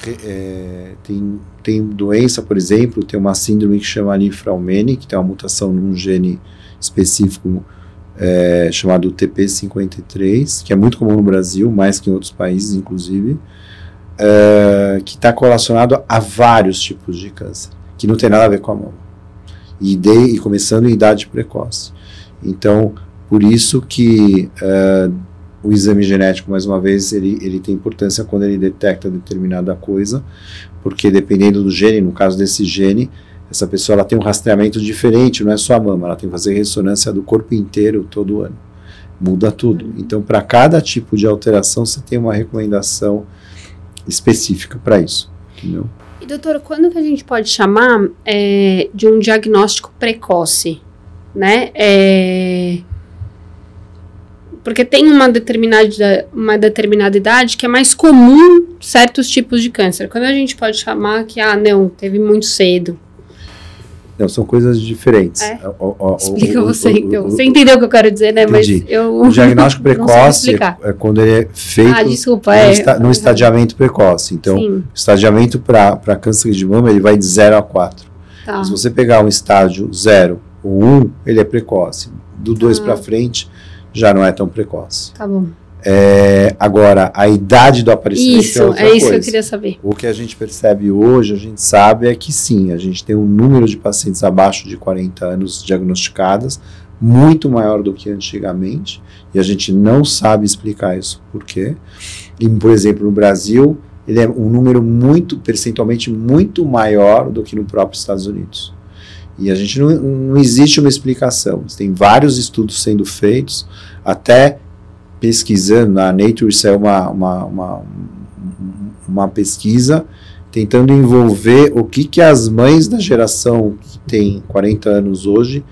que eu tem doença, por exemplo, tem uma síndrome que chama Nifra-Umeni, que tem uma mutação num gene específico chamado TP53, que é muito comum no Brasil, mais que em outros países, inclusive, que está correlacionado a vários tipos de câncer, que não tem nada a ver com a mama. E começando em idade precoce. Então, por isso que o exame genético, mais uma vez, ele tem importância quando ele detecta determinada coisa, porque dependendo do gene, no caso desse gene, essa pessoa ela tem um rastreamento diferente, não é só a mama, ela tem que fazer ressonância do corpo inteiro todo ano. Muda tudo. Então, para cada tipo de alteração, você tem uma recomendação específica para isso. Entendeu? E, doutor, quando que a gente pode chamar de um diagnóstico precoce? Né? Porque tem uma determinada idade que é mais comum certos tipos de câncer. Quando a gente pode chamar que, não, teve muito cedo. Não, são coisas diferentes. Explica você, então. Você entendeu o que eu quero dizer, né? Entendi. Mas o diagnóstico precoce é quando ele é feito no estadiamento precoce. Então, sim. O estadiamento para câncer de mama, ele vai de 0 a 4. Tá. Se você pegar um estágio 0 ou 1, ele é precoce. Do 2 para frente, já não é tão precoce. Tá bom. Agora, a idade do aparecimento é outra coisa. Isso que eu queria saber. O que a gente percebe hoje, a gente sabe é que sim, a gente tem um número de pacientes abaixo de 40 anos diagnosticadas, muito maior do que antigamente, e a gente não sabe explicar isso por quê. E, por exemplo, no Brasil, ele é um número percentualmente muito maior do que no próprio Estados Unidos. E a gente não existe uma explicação. Tem vários estudos sendo feitos, até pesquisando, na Nature saiu uma pesquisa tentando envolver o que as mães da geração que tem 40 anos hoje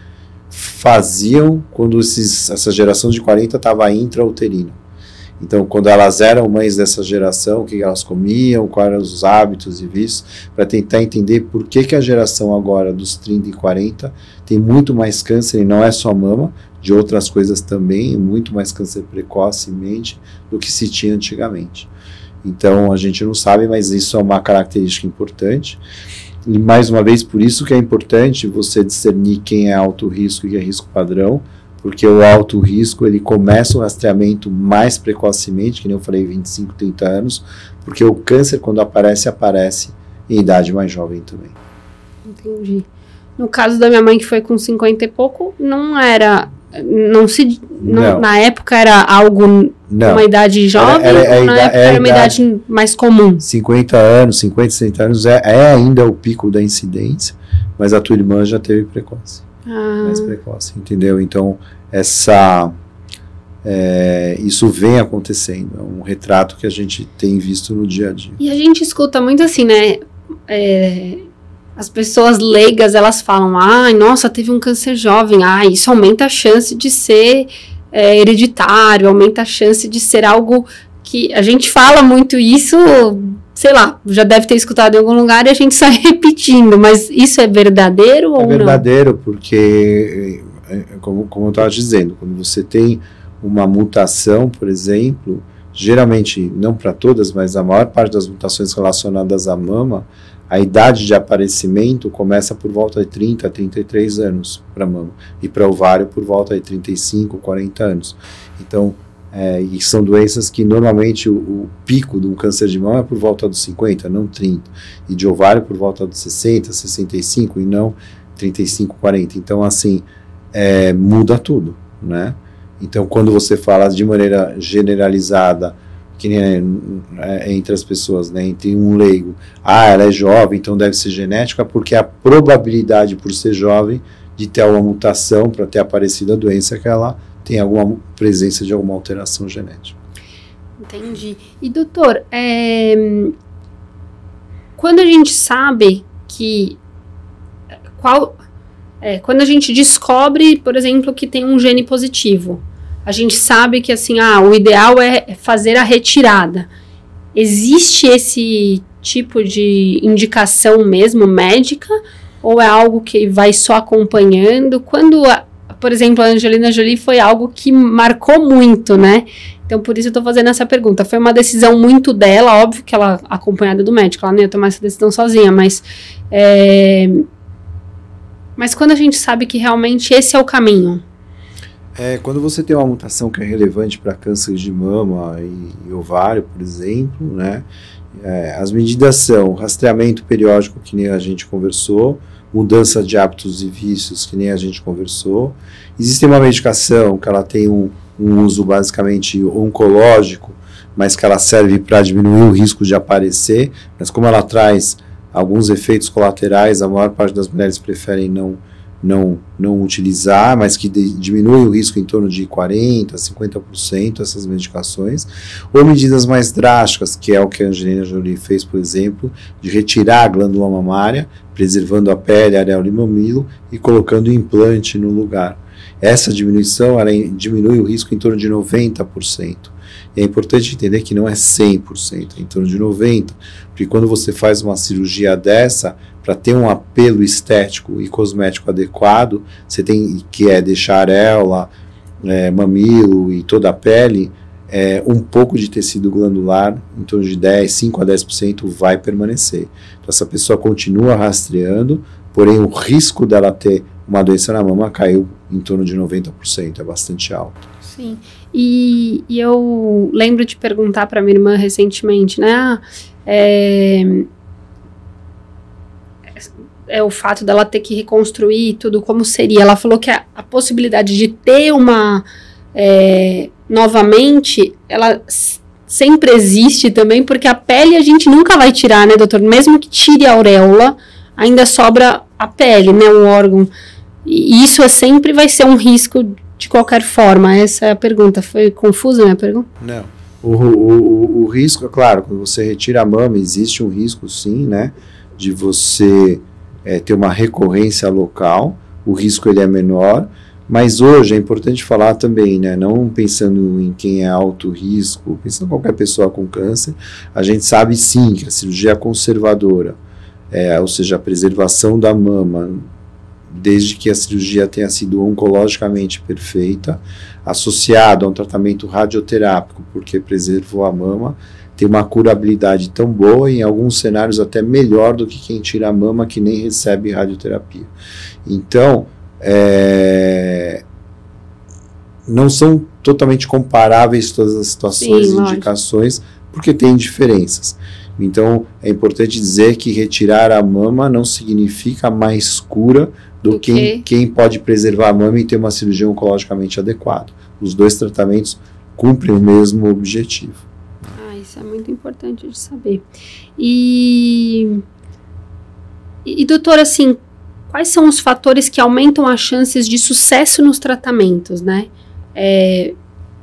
faziam quando essa geração de 40 estava intrauterina. Então, quando elas eram mães dessa geração, o que elas comiam, quais eram os hábitos e vícios, para tentar entender por que a geração agora dos 30 e 40 tem muito mais câncer, e não é só mama, de outras coisas também, muito mais câncer precocemente do que se tinha antigamente. Então, a gente não sabe, mas isso é uma característica importante. E, mais uma vez, por isso que é importante você discernir quem é alto risco e quem é risco padrão, porque o alto risco, ele começa o rastreamento mais precocemente, que nem eu falei, 25, 30 anos, porque o câncer, quando aparece em idade mais jovem também. Entendi. No caso da minha mãe, que foi com 50 e pouco, não era... na época era algo... Uma idade jovem, ou na época era uma idade mais comum? 50 anos, 50, 60 anos é ainda o pico da incidência, mas a tua irmã já teve precoce. Mais precoce, entendeu? Então, isso vem acontecendo, é um retrato que a gente tem visto no dia a dia. E a gente escuta muito assim, né? As pessoas leigas, elas falam, nossa, teve um câncer jovem, isso aumenta a chance de ser hereditário, aumenta a chance de ser algo que... A gente fala muito isso, sei lá, já deve ter escutado em algum lugar e a gente sai repetindo, mas isso é verdadeiro ou não? É verdadeiro, porque, como eu estava dizendo, quando você tem uma mutação, por exemplo, geralmente, não para todas, mas a maior parte das mutações relacionadas à mama, a idade de aparecimento começa por volta de 30 a 33 anos para mama, e para ovário por volta de 35, 40 anos. Então, e são doenças que normalmente o pico de um câncer de mama é por volta dos 50, não 30, e de ovário por volta dos 60, 65 e não 35, 40. Então, assim, muda tudo, né? Então, quando você fala de maneira generalizada, que nem entre as pessoas, né, entre um leigo, ela é jovem, então deve ser genética, porque a probabilidade por ser jovem de ter uma mutação para ter aparecido a doença é que ela tem alguma presença de alguma alteração genética. Entendi. E doutor, quando a gente sabe que quando a gente descobre, por exemplo, que tem um gene positivo, a gente sabe que assim, o ideal é fazer a retirada. Existe esse tipo de indicação mesmo médica? Ou é algo que vai só acompanhando? Quando, por exemplo, a Angelina Jolie foi algo que marcou muito, né? Então, por isso eu tô fazendo essa pergunta. Foi uma decisão muito dela, óbvio que ela, acompanhada do médico, ela não ia tomar essa decisão sozinha, mas quando a gente sabe que realmente esse é o caminho? Quando você tem uma mutação que é relevante para câncer de mama e ovário, por exemplo, né, as medidas são rastreamento periódico, que nem a gente conversou, mudança de hábitos e vícios, que nem a gente conversou. Existe uma medicação que ela tem um uso basicamente oncológico, mas que ela serve para diminuir o risco de aparecer, mas como ela traz alguns efeitos colaterais, a maior parte das mulheres preferem não utilizar, mas que diminui o risco em torno de 40%, 50% essas medicações, ou medidas mais drásticas, que é o que a Angelina Jolie fez, por exemplo, de retirar a glândula mamária, preservando a pele, areola e mamilo, e colocando implante no lugar. Essa diminuição diminui o risco em torno de 90%. E é importante entender que não é 100%, é em torno de 90%, porque quando você faz uma cirurgia dessa, para ter um apelo estético e cosmético adequado, você tem que deixar a areola, mamilo e toda a pele, um pouco de tecido glandular, em torno de 5 a 10% vai permanecer. Então essa pessoa continua rastreando, porém o risco dela ter uma doença na mama caiu em torno de 90%, é bastante alto. Sim, e eu lembro de perguntar para minha irmã recentemente, né, o fato dela ter que reconstruir tudo, como seria? Ela falou que a possibilidade de ter uma, novamente, ela sempre existe também, porque a pele a gente nunca vai tirar, né, doutor? Mesmo que tire a auréola, ainda sobra a pele, né, o órgão. E isso sempre vai ser um risco de qualquer forma. Essa é a pergunta. Foi confusa a minha pergunta? Não. O risco, é claro, quando você retira a mama, existe um risco, sim, né, de você ter uma recorrência local. O risco ele é menor, mas hoje é importante falar também, né, não pensando em quem é alto risco, pensando em qualquer pessoa com câncer, a gente sabe sim que a cirurgia conservadora, ou seja, a preservação da mama, desde que a cirurgia tenha sido oncologicamente perfeita, associado a um tratamento radioterápico, porque preservou a mama, tem uma curabilidade tão boa, e em alguns cenários até melhor do que quem tira a mama que nem recebe radioterapia. Então, não são totalmente comparáveis todas as situações e indicações, porque tem diferenças. Então, é importante dizer que retirar a mama não significa mais cura do que quem pode preservar a mama e ter uma cirurgia oncologicamente adequada. Os dois tratamentos cumprem o mesmo objetivo. Isso é muito importante de saber. E doutor, assim, quais são os fatores que aumentam as chances de sucesso nos tratamentos, né?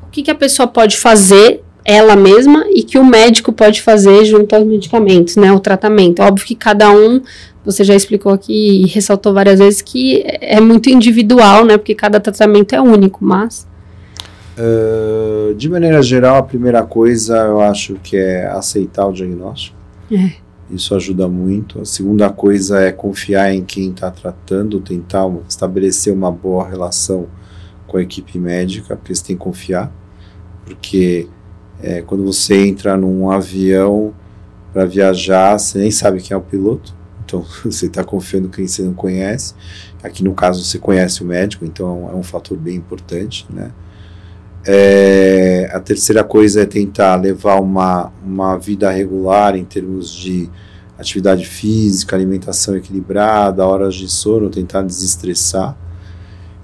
O que a pessoa pode fazer ela mesma e que o médico pode fazer junto aos medicamentos, né? O tratamento. Óbvio que cada um, você já explicou aqui e ressaltou várias vezes que é muito individual, né? Porque cada tratamento é único, mas... de maneira geral, a primeira coisa eu acho que é aceitar o diagnóstico. Isso ajuda muito. A segunda coisa é confiar em quem está tratando, tentar estabelecer uma boa relação com a equipe médica, porque você tem que confiar, porque quando você entra num avião para viajar, você nem sabe quem é o piloto, então você está confiando em quem você não conhece. Aqui no caso você conhece o médico, então é um fator bem importante, né? A terceira coisa é tentar levar uma vida regular em termos de atividade física, alimentação equilibrada, horas de sono, tentar desestressar.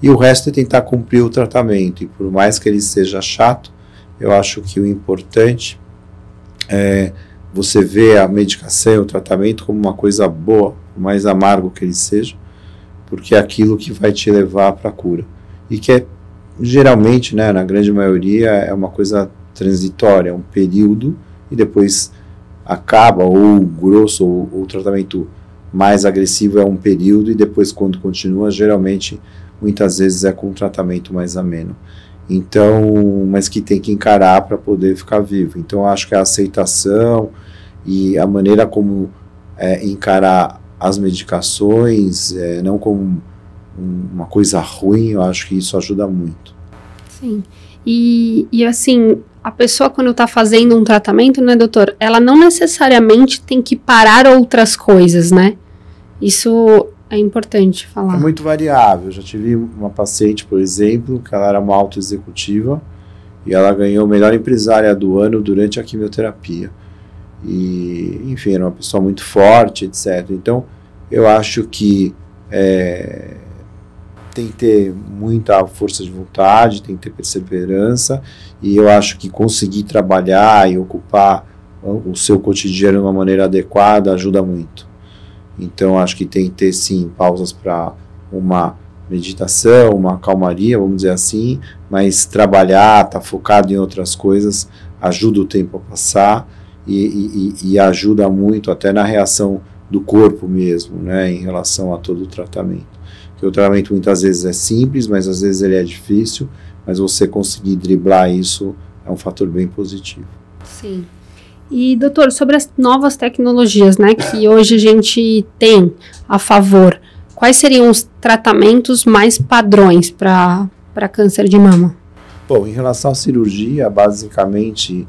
E o resto é tentar cumprir o tratamento. E por mais que ele seja chato, eu acho que o importante é você ver a medicação, o tratamento como uma coisa boa, por mais amargo que ele seja, porque é aquilo que vai te levar para a cura. E que é geralmente, né, na grande maioria, é uma coisa transitória, um período, e depois acaba, ou grosso, ou o tratamento mais agressivo é um período, e depois quando continua, geralmente, muitas vezes é com um tratamento mais ameno. Então, mas que tem que encarar para poder ficar vivo. Então, acho que a aceitação e a maneira como encarar as medicações, não como uma coisa ruim, eu acho que isso ajuda muito. Sim. E assim, a pessoa quando está fazendo um tratamento, né, doutor, ela não necessariamente tem que parar outras coisas, né? Isso é importante falar. É muito variável. Eu já tive uma paciente, por exemplo, que ela era uma autoexecutiva e ela ganhou melhor empresária do ano durante a quimioterapia. E, enfim, era uma pessoa muito forte, etc. Então, eu acho que tem que ter muita força de vontade, tem que ter perseverança, e eu acho que conseguir trabalhar e ocupar o seu cotidiano de uma maneira adequada ajuda muito. Então, acho que tem que ter, sim, pausas para uma meditação, uma calmaria, vamos dizer assim, mas trabalhar, estar focado em outras coisas, ajuda o tempo a passar e ajuda muito até na reação do corpo mesmo, né, em relação a todo o tratamento. Porque o tratamento muitas vezes é simples, mas às vezes ele é difícil, mas você conseguir driblar isso é um fator bem positivo. Sim. E, doutor, sobre as novas tecnologias, né, que hoje a gente tem a favor, quais seriam os tratamentos mais padrões para câncer de mama? Bom, em relação à cirurgia, basicamente,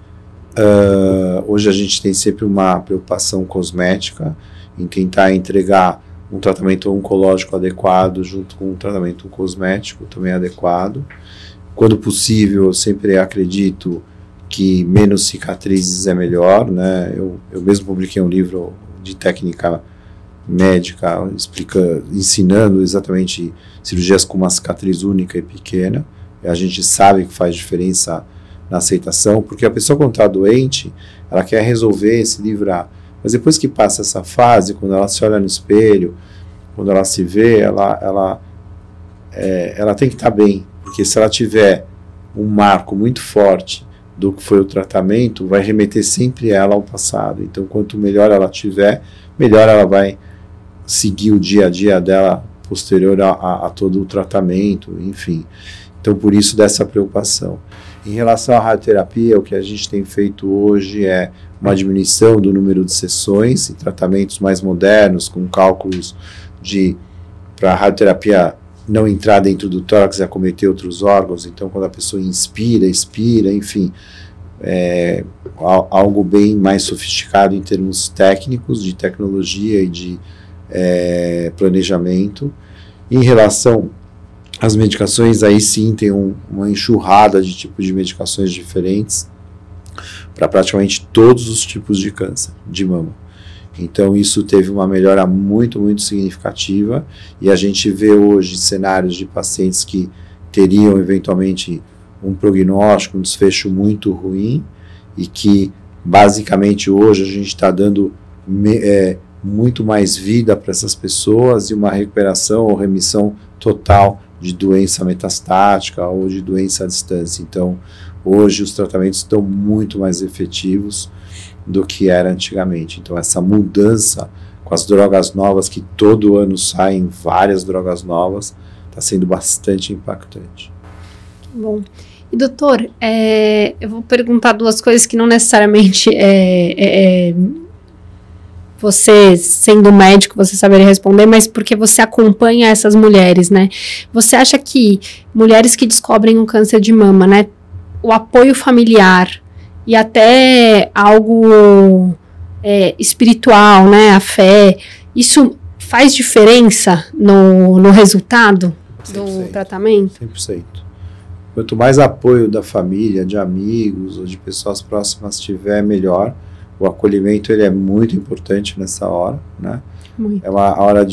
hoje a gente tem sempre uma preocupação cosmética em tentar entregar um tratamento oncológico adequado junto com um tratamento cosmético também adequado. Quando possível, eu sempre acredito que menos cicatrizes é melhor, né? Eu mesmo publiquei um livro de técnica médica ensinando exatamente cirurgias com uma cicatriz única e pequena. A gente sabe que faz diferença na aceitação, porque a pessoa quando está doente, ela quer resolver, se livrar. Mas depois que passa essa fase, quando ela se olha no espelho, quando ela se vê, ela tem que estar bem, porque se ela tiver um marco muito forte do que foi o tratamento, vai remeter sempre ela ao passado. Então, quanto melhor ela tiver, melhor ela vai seguir o dia a dia dela posterior a todo o tratamento, enfim. Então, por isso dessa preocupação. Em relação à radioterapia, o que a gente tem feito hoje é uma diminuição do número de sessões e tratamentos mais modernos, com cálculos para a radioterapia não entrar dentro do tórax e acometer outros órgãos. Então, quando a pessoa inspira, expira, enfim, algo bem mais sofisticado em termos técnicos, de tecnologia e de planejamento. Em relação às medicações, aí sim tem uma enxurrada de tipos de medicações diferentes para praticamente todos os tipos de câncer de mama. Então isso teve uma melhora muito, muito significativa, e a gente vê hoje cenários de pacientes que teriam eventualmente um prognóstico, um desfecho muito ruim, e que basicamente hoje a gente está dando muito mais vida para essas pessoas e uma recuperação ou remissão total de doença metastática ou de doença à distância. Então, hoje os tratamentos estão muito mais efetivos do que era antigamente. Então, essa mudança com as drogas novas, que todo ano saem várias drogas novas, está sendo bastante impactante. Bom. E, doutor, eu vou perguntar duas coisas que não necessariamente você, sendo médico, você saberia responder, mas porque você acompanha essas mulheres, né? Você acha que mulheres que descobrem um câncer de mama, né, o apoio familiar e até algo espiritual, né, a fé, isso faz diferença no resultado 100%, do tratamento? 100%. Quanto mais apoio da família, de amigos ou de pessoas próximas tiver, melhor. O acolhimento ele é muito importante nessa hora, né? Muito. É uma hora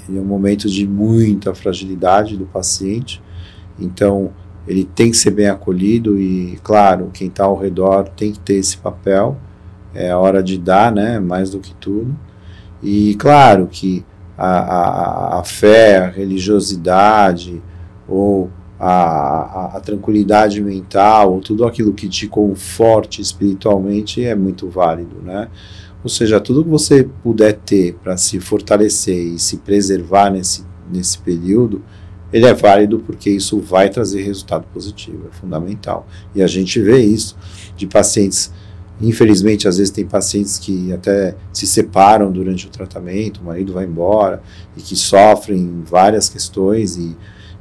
um momento de muita fragilidade do paciente, então ele tem que ser bem acolhido e, claro, quem está ao redor tem que ter esse papel, é a hora de dar, né? Mais do que tudo. E, claro, que a fé, a religiosidade ou a tranquilidade mental, ou tudo aquilo que te conforte espiritualmente é muito válido, né? Ou seja, tudo que você puder ter para se fortalecer e se preservar nesse período, ele é válido, porque isso vai trazer resultado positivo, é fundamental. E a gente vê isso de pacientes, infelizmente, às vezes tem pacientes que até se separam durante o tratamento, o marido vai embora, e que sofrem várias questões e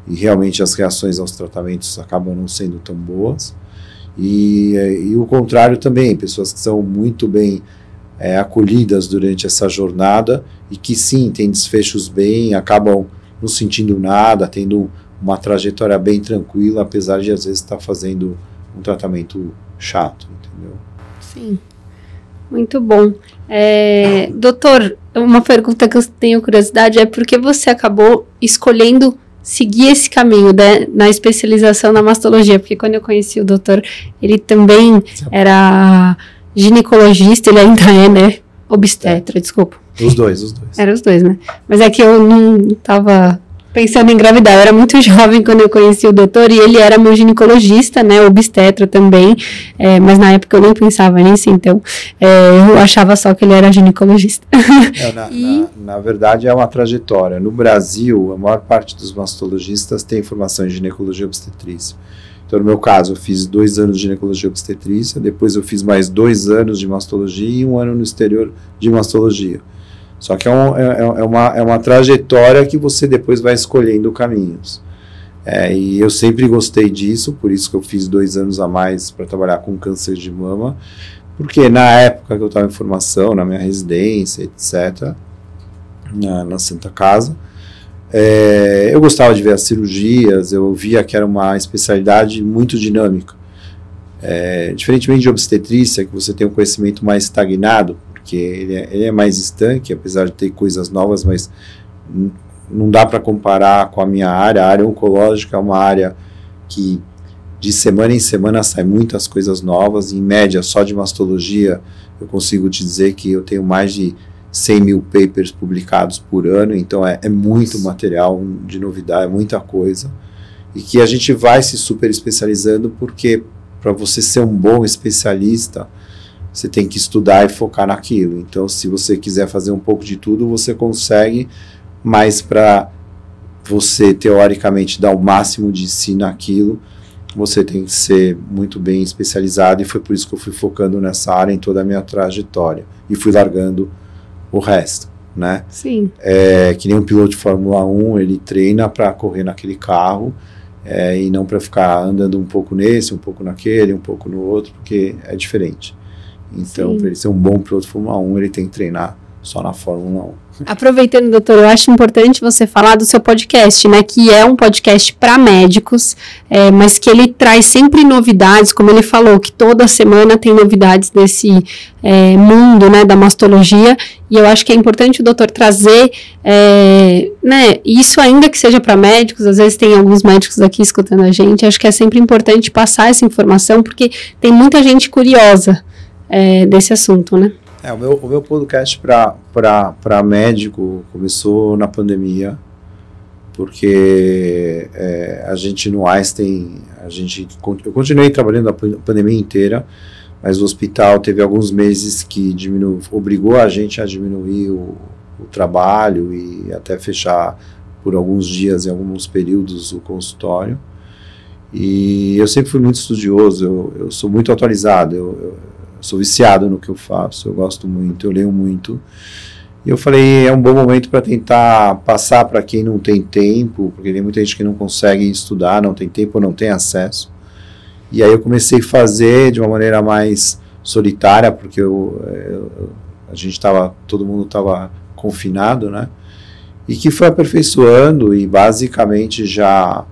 realmente as reações aos tratamentos acabam não sendo tão boas, e o contrário também, pessoas que são muito bem acolhidas durante essa jornada e que sim, têm desfechos bem, acabam não sentindo nada, tendo uma trajetória bem tranquila, apesar de às vezes estar fazendo um tratamento chato, entendeu? Sim, muito bom. Doutor, uma pergunta que eu tenho curiosidade é por que você acabou escolhendo seguir esse caminho, né, na especialização na mastologia? Porque quando eu conheci o doutor, ele também era ginecologista, ele ainda é, né? Obstetra, desculpa. Os dois. Era os dois, né? Mas é que eu não estava pensando em engravidar. Eu era muito jovem quando eu conheci o doutor e ele era meu ginecologista, né? Obstetra também. Mas na época eu nem pensava nisso, então eu achava só que ele era ginecologista. Na verdade é uma trajetória. No Brasil, a maior parte dos mastologistas tem formação em ginecologia e obstetrícia. Então, no meu caso, eu fiz 2 anos de ginecologia e obstetrícia, depois eu fiz mais 2 anos de mastologia e 1 ano no exterior de mastologia. Só que é uma trajetória que você depois vai escolhendo caminhos. E eu sempre gostei disso, por isso que eu fiz 2 anos a mais para trabalhar com câncer de mama, porque na época que eu estava em formação, na minha residência, etc., na Santa Casa, eu gostava de ver as cirurgias, eu via que era uma especialidade muito dinâmica. Diferentemente de obstetrícia, que você tem um conhecimento mais estagnado, porque ele é mais estanque, apesar de ter coisas novas, mas não dá para comparar com a minha área. A área oncológica é uma área que de semana em semana sai muitas coisas novas. Em média, só de mastologia, eu consigo te dizer que eu tenho mais de 100 mil papers publicados por ano, então é muito material de novidade, é muita coisa. E que a gente vai se super especializando, porque para você ser um bom especialista, você tem que estudar e focar naquilo. Então, se você quiser fazer um pouco de tudo, você consegue, mas para você, teoricamente, dar o máximo de si naquilo, você tem que ser muito bem especializado, e foi por isso que eu fui focando nessa área em toda a minha trajetória, e fui largando o resto, né? Sim. Que nem um piloto de Fórmula 1, ele treina para correr naquele carro, e não para ficar andando um pouco nesse, um pouco naquele, um pouco no outro, porque é diferente. Então, para ele ser um bom piloto de Fórmula 1, ele tem que treinar só na Fórmula 1. Aproveitando, doutor, eu acho importante você falar do seu podcast, né, que é um podcast para médicos, mas que ele traz sempre novidades, como ele falou, que toda semana tem novidades desse mundo, né, da mastologia, e eu acho que é importante o doutor trazer, né, isso ainda que seja para médicos. Às vezes tem alguns médicos aqui escutando a gente, acho que é sempre importante passar essa informação, porque tem muita gente curiosa desse assunto, né? O meu podcast para médico começou na pandemia, porque a gente no Einstein, eu continuei trabalhando a pandemia inteira, mas o hospital teve alguns meses que obrigou a gente a diminuir o trabalho e até fechar por alguns dias, em alguns períodos, o consultório. E eu sempre fui muito estudioso, eu sou muito atualizado, eu sou viciado no que eu faço, eu gosto muito, eu leio muito. E eu falei, é um bom momento para tentar passar para quem não tem tempo, porque tem muita gente que não consegue estudar, não tem tempo ou não tem acesso. E aí eu comecei a fazer de uma maneira mais solitária, porque todo mundo estava confinado, né? E que foi aperfeiçoando, e basicamente já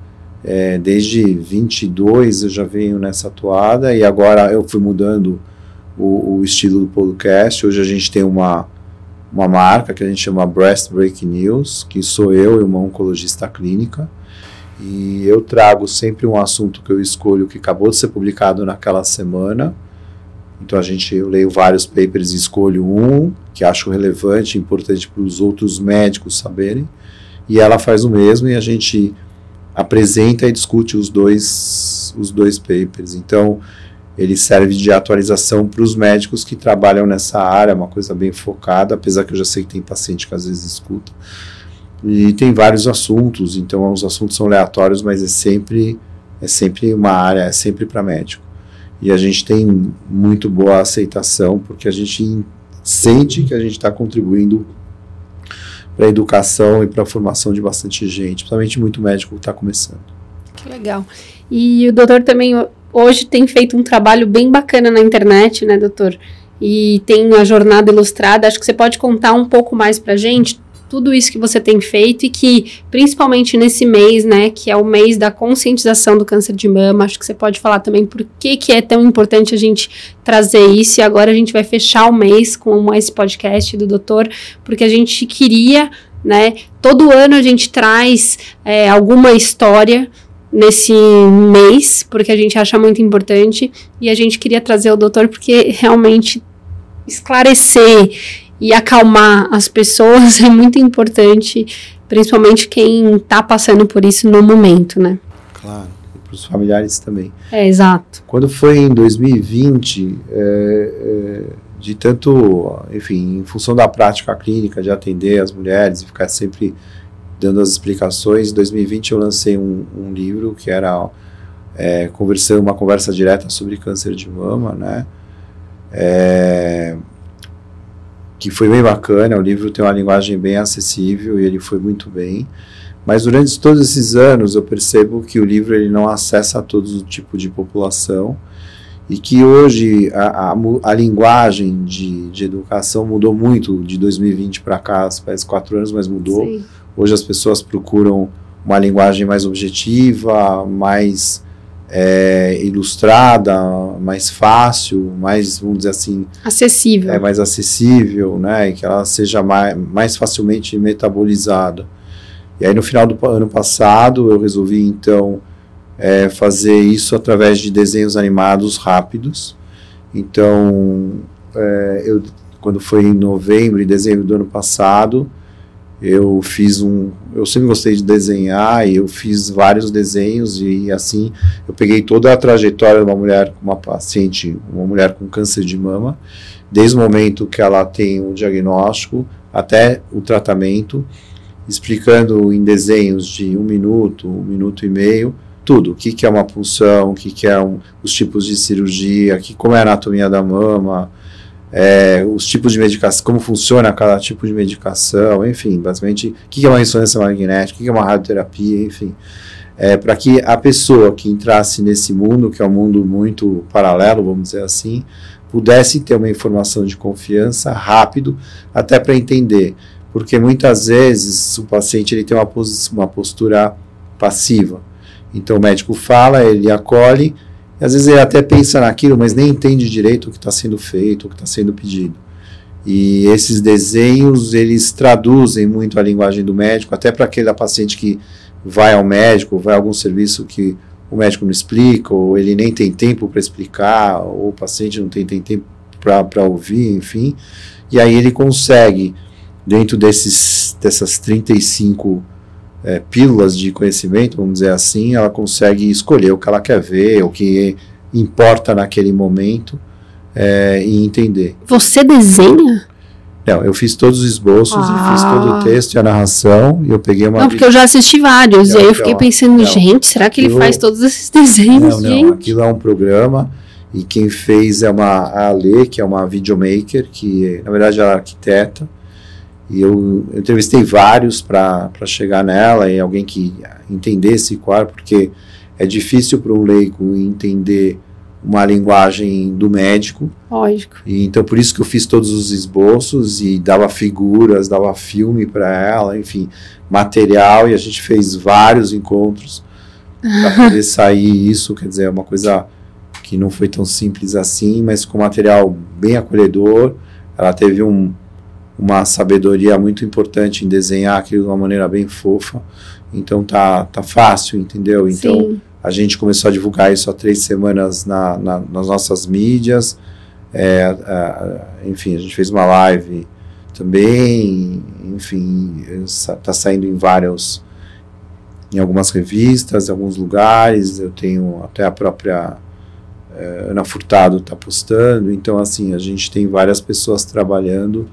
desde 22 eu já venho nessa toada, e agora eu fui mudando o estilo do podcast. Hoje a gente tem uma marca que a gente chama Breast Break News, que sou eu e uma oncologista clínica, e eu trago sempre um assunto que eu escolho que acabou de ser publicado naquela semana. Então eu leio vários papers e escolho um que acho relevante, importante para os outros médicos saberem, e ela faz o mesmo, e a gente apresenta e discute os dois papers. Então ele serve de atualização para os médicos que trabalham nessa área, uma coisa bem focada, apesar que eu já sei que tem paciente que às vezes escuta. E tem vários assuntos, então os assuntos são aleatórios, mas é sempre uma área, é sempre para médico. E a gente tem muito boa aceitação, porque a gente sente que a gente está contribuindo para a educação e para a formação de bastante gente, principalmente muito médico que está começando. Que legal. E o doutor também hoje tem feito um trabalho bem bacana na internet, né, doutor? E tem a Jornada Ilustrada. Acho que você pode contar um pouco mais pra gente tudo isso que você tem feito, e que, principalmente nesse mês, né, que é o mês da conscientização do câncer de mama, acho que você pode falar também por que é tão importante a gente trazer isso. E agora a gente vai fechar o mês com esse podcast do doutor, porque a gente queria, né, todo ano a gente traz alguma história nesse mês, porque a gente acha muito importante, e a gente queria trazer o doutor porque realmente esclarecer e acalmar as pessoas é muito importante, principalmente quem está passando por isso no momento, né? Claro, e para os familiares também. Exato. Quando foi em 2020, de tanto, enfim, em função da prática clínica de atender as mulheres e ficar sempre dando as explicações, em 2020 eu lancei um livro que era uma conversa direta sobre câncer de mama, né? Que foi bem bacana. O livro tem uma linguagem bem acessível e ele foi muito bem, mas durante todos esses anos eu percebo que o livro ele não acessa a todo o tipo de população, e que hoje a linguagem de educação mudou muito de 2020 para cá, faz 4 anos, mas mudou. Sim. Hoje as pessoas procuram uma linguagem mais objetiva, mais ilustrada, mais fácil, mais, vamos dizer assim, acessível. Mais acessível, né? E que ela seja mais facilmente metabolizada. E aí no final do ano passado eu resolvi então fazer isso através de desenhos animados rápidos. Então quando foi em novembro e dezembro do ano passado, eu sempre gostei de desenhar e eu fiz vários desenhos e assim eu peguei toda a trajetória de uma mulher com câncer de mama, desde o momento que ela tem o diagnóstico até o tratamento, explicando em desenhos de 1 minuto, 1 minuto e meio, tudo, o que é uma punção, o que os tipos de cirurgia, como é a anatomia da mama, os tipos de medicação, como funciona cada tipo de medicação, enfim, basicamente, o que é uma ressonância magnética, o que é uma radioterapia, enfim, para que a pessoa que entrasse nesse mundo, que é um mundo muito paralelo, vamos dizer assim, pudesse ter uma informação de confiança rápido, até para entender, porque muitas vezes o paciente ele tem uma postura passiva, então o médico fala, ele acolhe, às vezes ele até pensa naquilo, mas nem entende direito o que está sendo feito, o que está sendo pedido. E esses desenhos, eles traduzem muito a linguagem do médico, até para aquele paciente que vai ao médico, vai a algum serviço que o médico não explica, ou ele nem tem tempo para explicar, ou o paciente não tem tempo para ouvir, enfim. E aí ele consegue, dentro dessas 35 pílulas de conhecimento, vamos dizer assim, ela consegue escolher o que ela quer ver, o que importa naquele momento e entender. Você desenha? Não, eu fiz todos os esboços e fiz todo o texto e a narração e eu peguei uma... Não, porque eu já assisti vários e aí eu fiquei pensando, gente, será que ele faz todos esses desenhos? Não, aquilo é um programa e quem fez a Ale, que é uma videomaker, que na verdade ela é arquiteta. E eu entrevistei vários para chegar nela e alguém que entendesse qual, porque é difícil para um leigo entender uma linguagem do médico. Lógico. E então por isso que eu fiz todos os esboços e dava figuras, dava filme para ela, enfim, material, e a gente fez vários encontros para poder sair isso, quer dizer, é uma coisa que não foi tão simples assim, mas com material bem acolhedor. Ela teve uma sabedoria muito importante em desenhar aquilo de uma maneira bem fofa, então tá fácil, entendeu? Então Sim. A gente começou a divulgar isso há 3 semanas nas nossas mídias, enfim, a gente fez uma live também, enfim, tá saindo em algumas revistas, em alguns lugares, eu tenho até a própria Ana Furtado tá postando, então assim, a gente tem várias pessoas trabalhando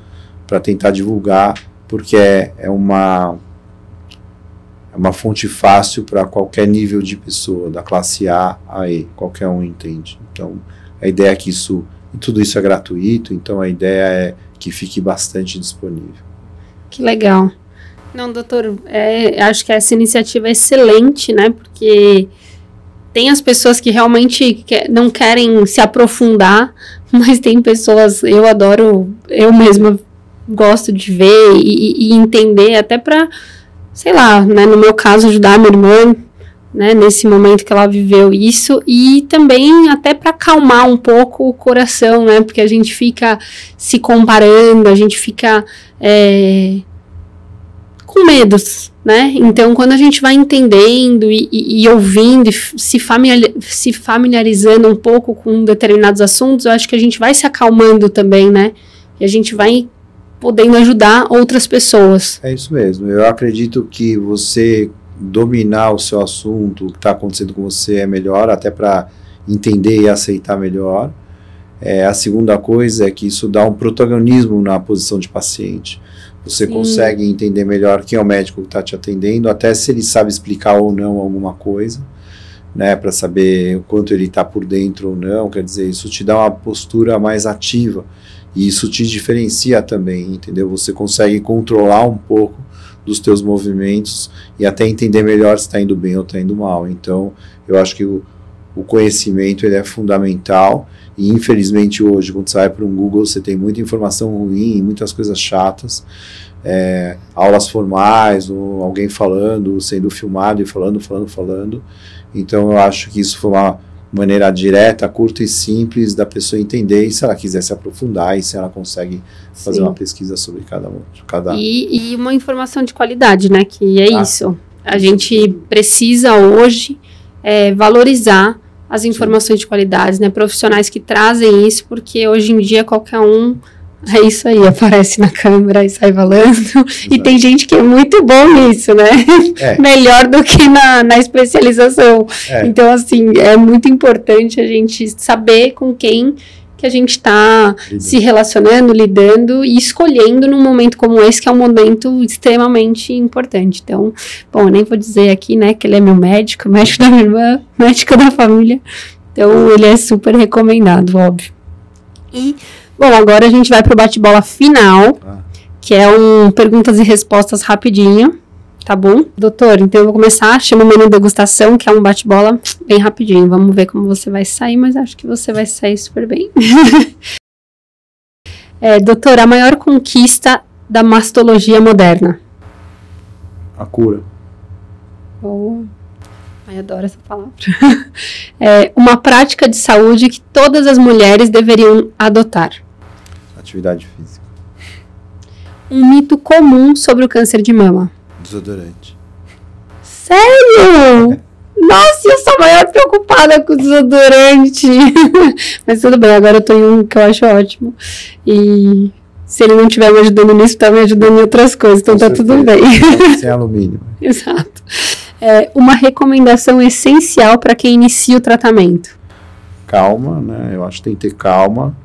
para tentar divulgar, porque é uma fonte fácil para qualquer nível de pessoa, da classe A a E, qualquer um entende. Então, a ideia é que tudo isso é gratuito, então a ideia é que fique bastante disponível. Que legal. Não, doutor, acho que essa iniciativa é excelente, né, porque tem as pessoas que realmente não querem se aprofundar, mas tem pessoas, eu mesma gosto de ver e entender, até para, sei lá, né, no meu caso, ajudar a minha irmã, né, nesse momento que ela viveu isso, e também até para acalmar um pouco o coração, né, porque a gente fica se comparando, a gente fica com medos, né, então quando a gente vai entendendo e ouvindo e se familiarizando um pouco com determinados assuntos, eu acho que a gente vai se acalmando também, né, e a gente vai podendo ajudar outras pessoas. É isso mesmo. Eu acredito que você dominar o seu assunto, o que está acontecendo com você é melhor, até para entender e aceitar melhor. A segunda coisa é que isso dá um protagonismo na posição de paciente. Você consegue entender melhor quem é o médico que está te atendendo, até se ele sabe explicar ou não alguma coisa, né, para saber o quanto ele está por dentro ou não. Quer dizer, isso te dá uma postura mais ativa. E isso te diferencia também, entendeu? Você consegue controlar um pouco dos teus movimentos e até entender melhor se está indo bem ou está indo mal. Então, eu acho que o conhecimento ele é fundamental e infelizmente hoje, quando você vai para um Google, você tem muita informação ruim, muitas coisas chatas, aulas formais, ou alguém falando, sendo filmado e falando. Então eu acho que isso foi uma maneira direta, curta e simples da pessoa entender, e se ela quiser se aprofundar e se ela consegue fazer uma pesquisa sobre cada um. E uma informação de qualidade, né? Que é isso. A gente precisa hoje valorizar as informações de qualidade, né? Profissionais que trazem isso, porque hoje em dia qualquer um é isso aí, aparece na câmera e sai falando. Exato. E tem gente que é muito bom nisso, né? Melhor do que na especialização. Então, assim, é muito importante a gente saber com quem que a gente está se relacionando, lidando e escolhendo num momento como esse, que é um momento extremamente importante. Então, bom, eu nem vou dizer aqui, né, que ele é meu médico da minha irmã, médico da família. Então, ele é super recomendado, óbvio. E, bom, agora a gente vai para o bate-bola final, que é perguntas e respostas rapidinho, tá bom? Doutor, então eu vou começar, chama o menu degustação, que é um bate-bola bem rapidinho. Vamos ver como você vai sair, mas acho que você vai sair super bem. Doutor, a maior conquista da mastologia moderna? A cura. Boa. Ai, adoro essa palavra. Uma prática de saúde que todas as mulheres deveriam adotar? Atividade física. Um mito comum sobre o câncer de mama? Desodorante. Sério? Nossa, eu sou a maior preocupada com desodorante. Mas tudo bem, agora eu tô em um que eu acho ótimo. E se ele não estiver me ajudando nisso, tá me ajudando em outras coisas, então tá tudo bem. Sem alumínio. Exato. Uma recomendação essencial para quem inicia o tratamento? Calma, né? Eu acho que tem que ter calma,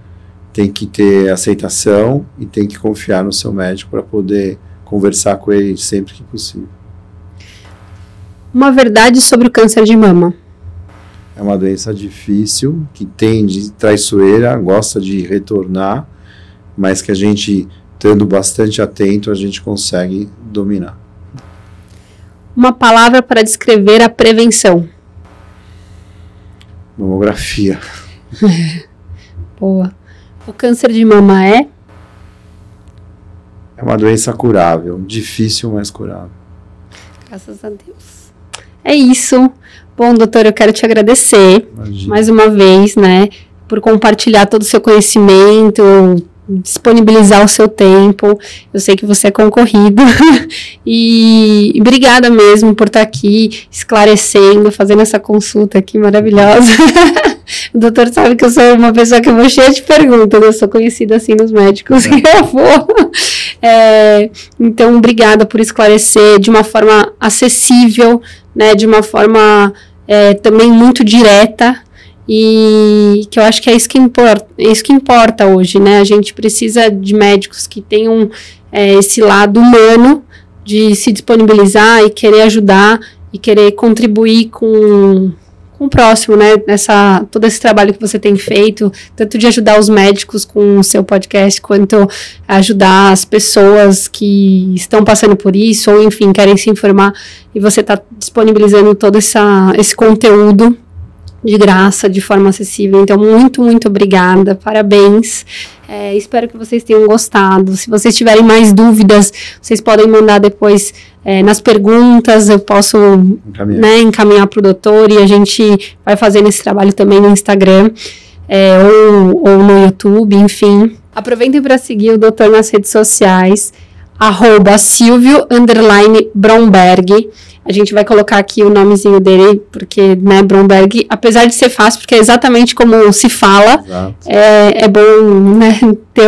tem que ter aceitação e tem que confiar no seu médico para poder conversar com ele sempre que possível. Uma verdade sobre o câncer de mama? É uma doença difícil, que tende traiçoeira, gosta de retornar, mas que a gente, estando bastante atento, a gente consegue dominar. Uma palavra para descrever a prevenção? Mamografia. Boa. O câncer de mama é? É uma doença curável, difícil, mas curável. Graças a Deus. É isso. Bom, doutor, eu quero te agradecer mais uma vez, né, por compartilhar todo o seu conhecimento, disponibilizar o seu tempo. Eu sei que você é concorrido. E obrigada mesmo por estar aqui esclarecendo, fazendo essa consulta aqui maravilhosa. O doutor sabe que eu sou uma pessoa que eu vou cheia de perguntas, eu sou conhecida assim nos médicos que eu vou. Então, obrigada por esclarecer de uma forma acessível, né, de uma forma também muito direta, e que eu acho que é isso que importa hoje, né? A gente precisa de médicos que tenham esse lado humano de se disponibilizar e querer ajudar e querer contribuir com o próximo, né? Todo esse trabalho que você tem feito, tanto de ajudar os médicos com o seu podcast, quanto ajudar as pessoas que estão passando por isso, ou enfim, querem se informar, e você está disponibilizando todo esse conteúdo de graça, de forma acessível. Então, muito, muito obrigada, parabéns. Espero que vocês tenham gostado. Se vocês tiverem mais dúvidas, vocês podem mandar depois nas perguntas, eu posso encaminhar para o doutor, e a gente vai fazendo esse trabalho também no Instagram ou no YouTube, enfim. Aproveitem para seguir o doutor nas redes sociais, @Silvio_Bromberg. A gente vai colocar aqui o nomezinho dele, porque, né, Bromberg, apesar de ser fácil, porque é exatamente como se fala, é bom, né, ter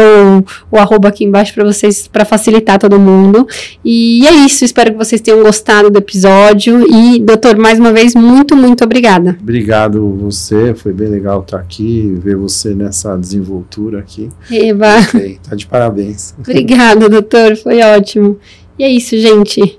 o arroba aqui embaixo para vocês, para facilitar todo mundo. E é isso, espero que vocês tenham gostado do episódio. E, doutor, mais uma vez, muito, muito obrigada. Obrigado você, foi bem legal estar aqui, ver você nessa desenvoltura aqui. Eba! Tá de parabéns. Obrigada, doutor, foi ótimo. E é isso, gente.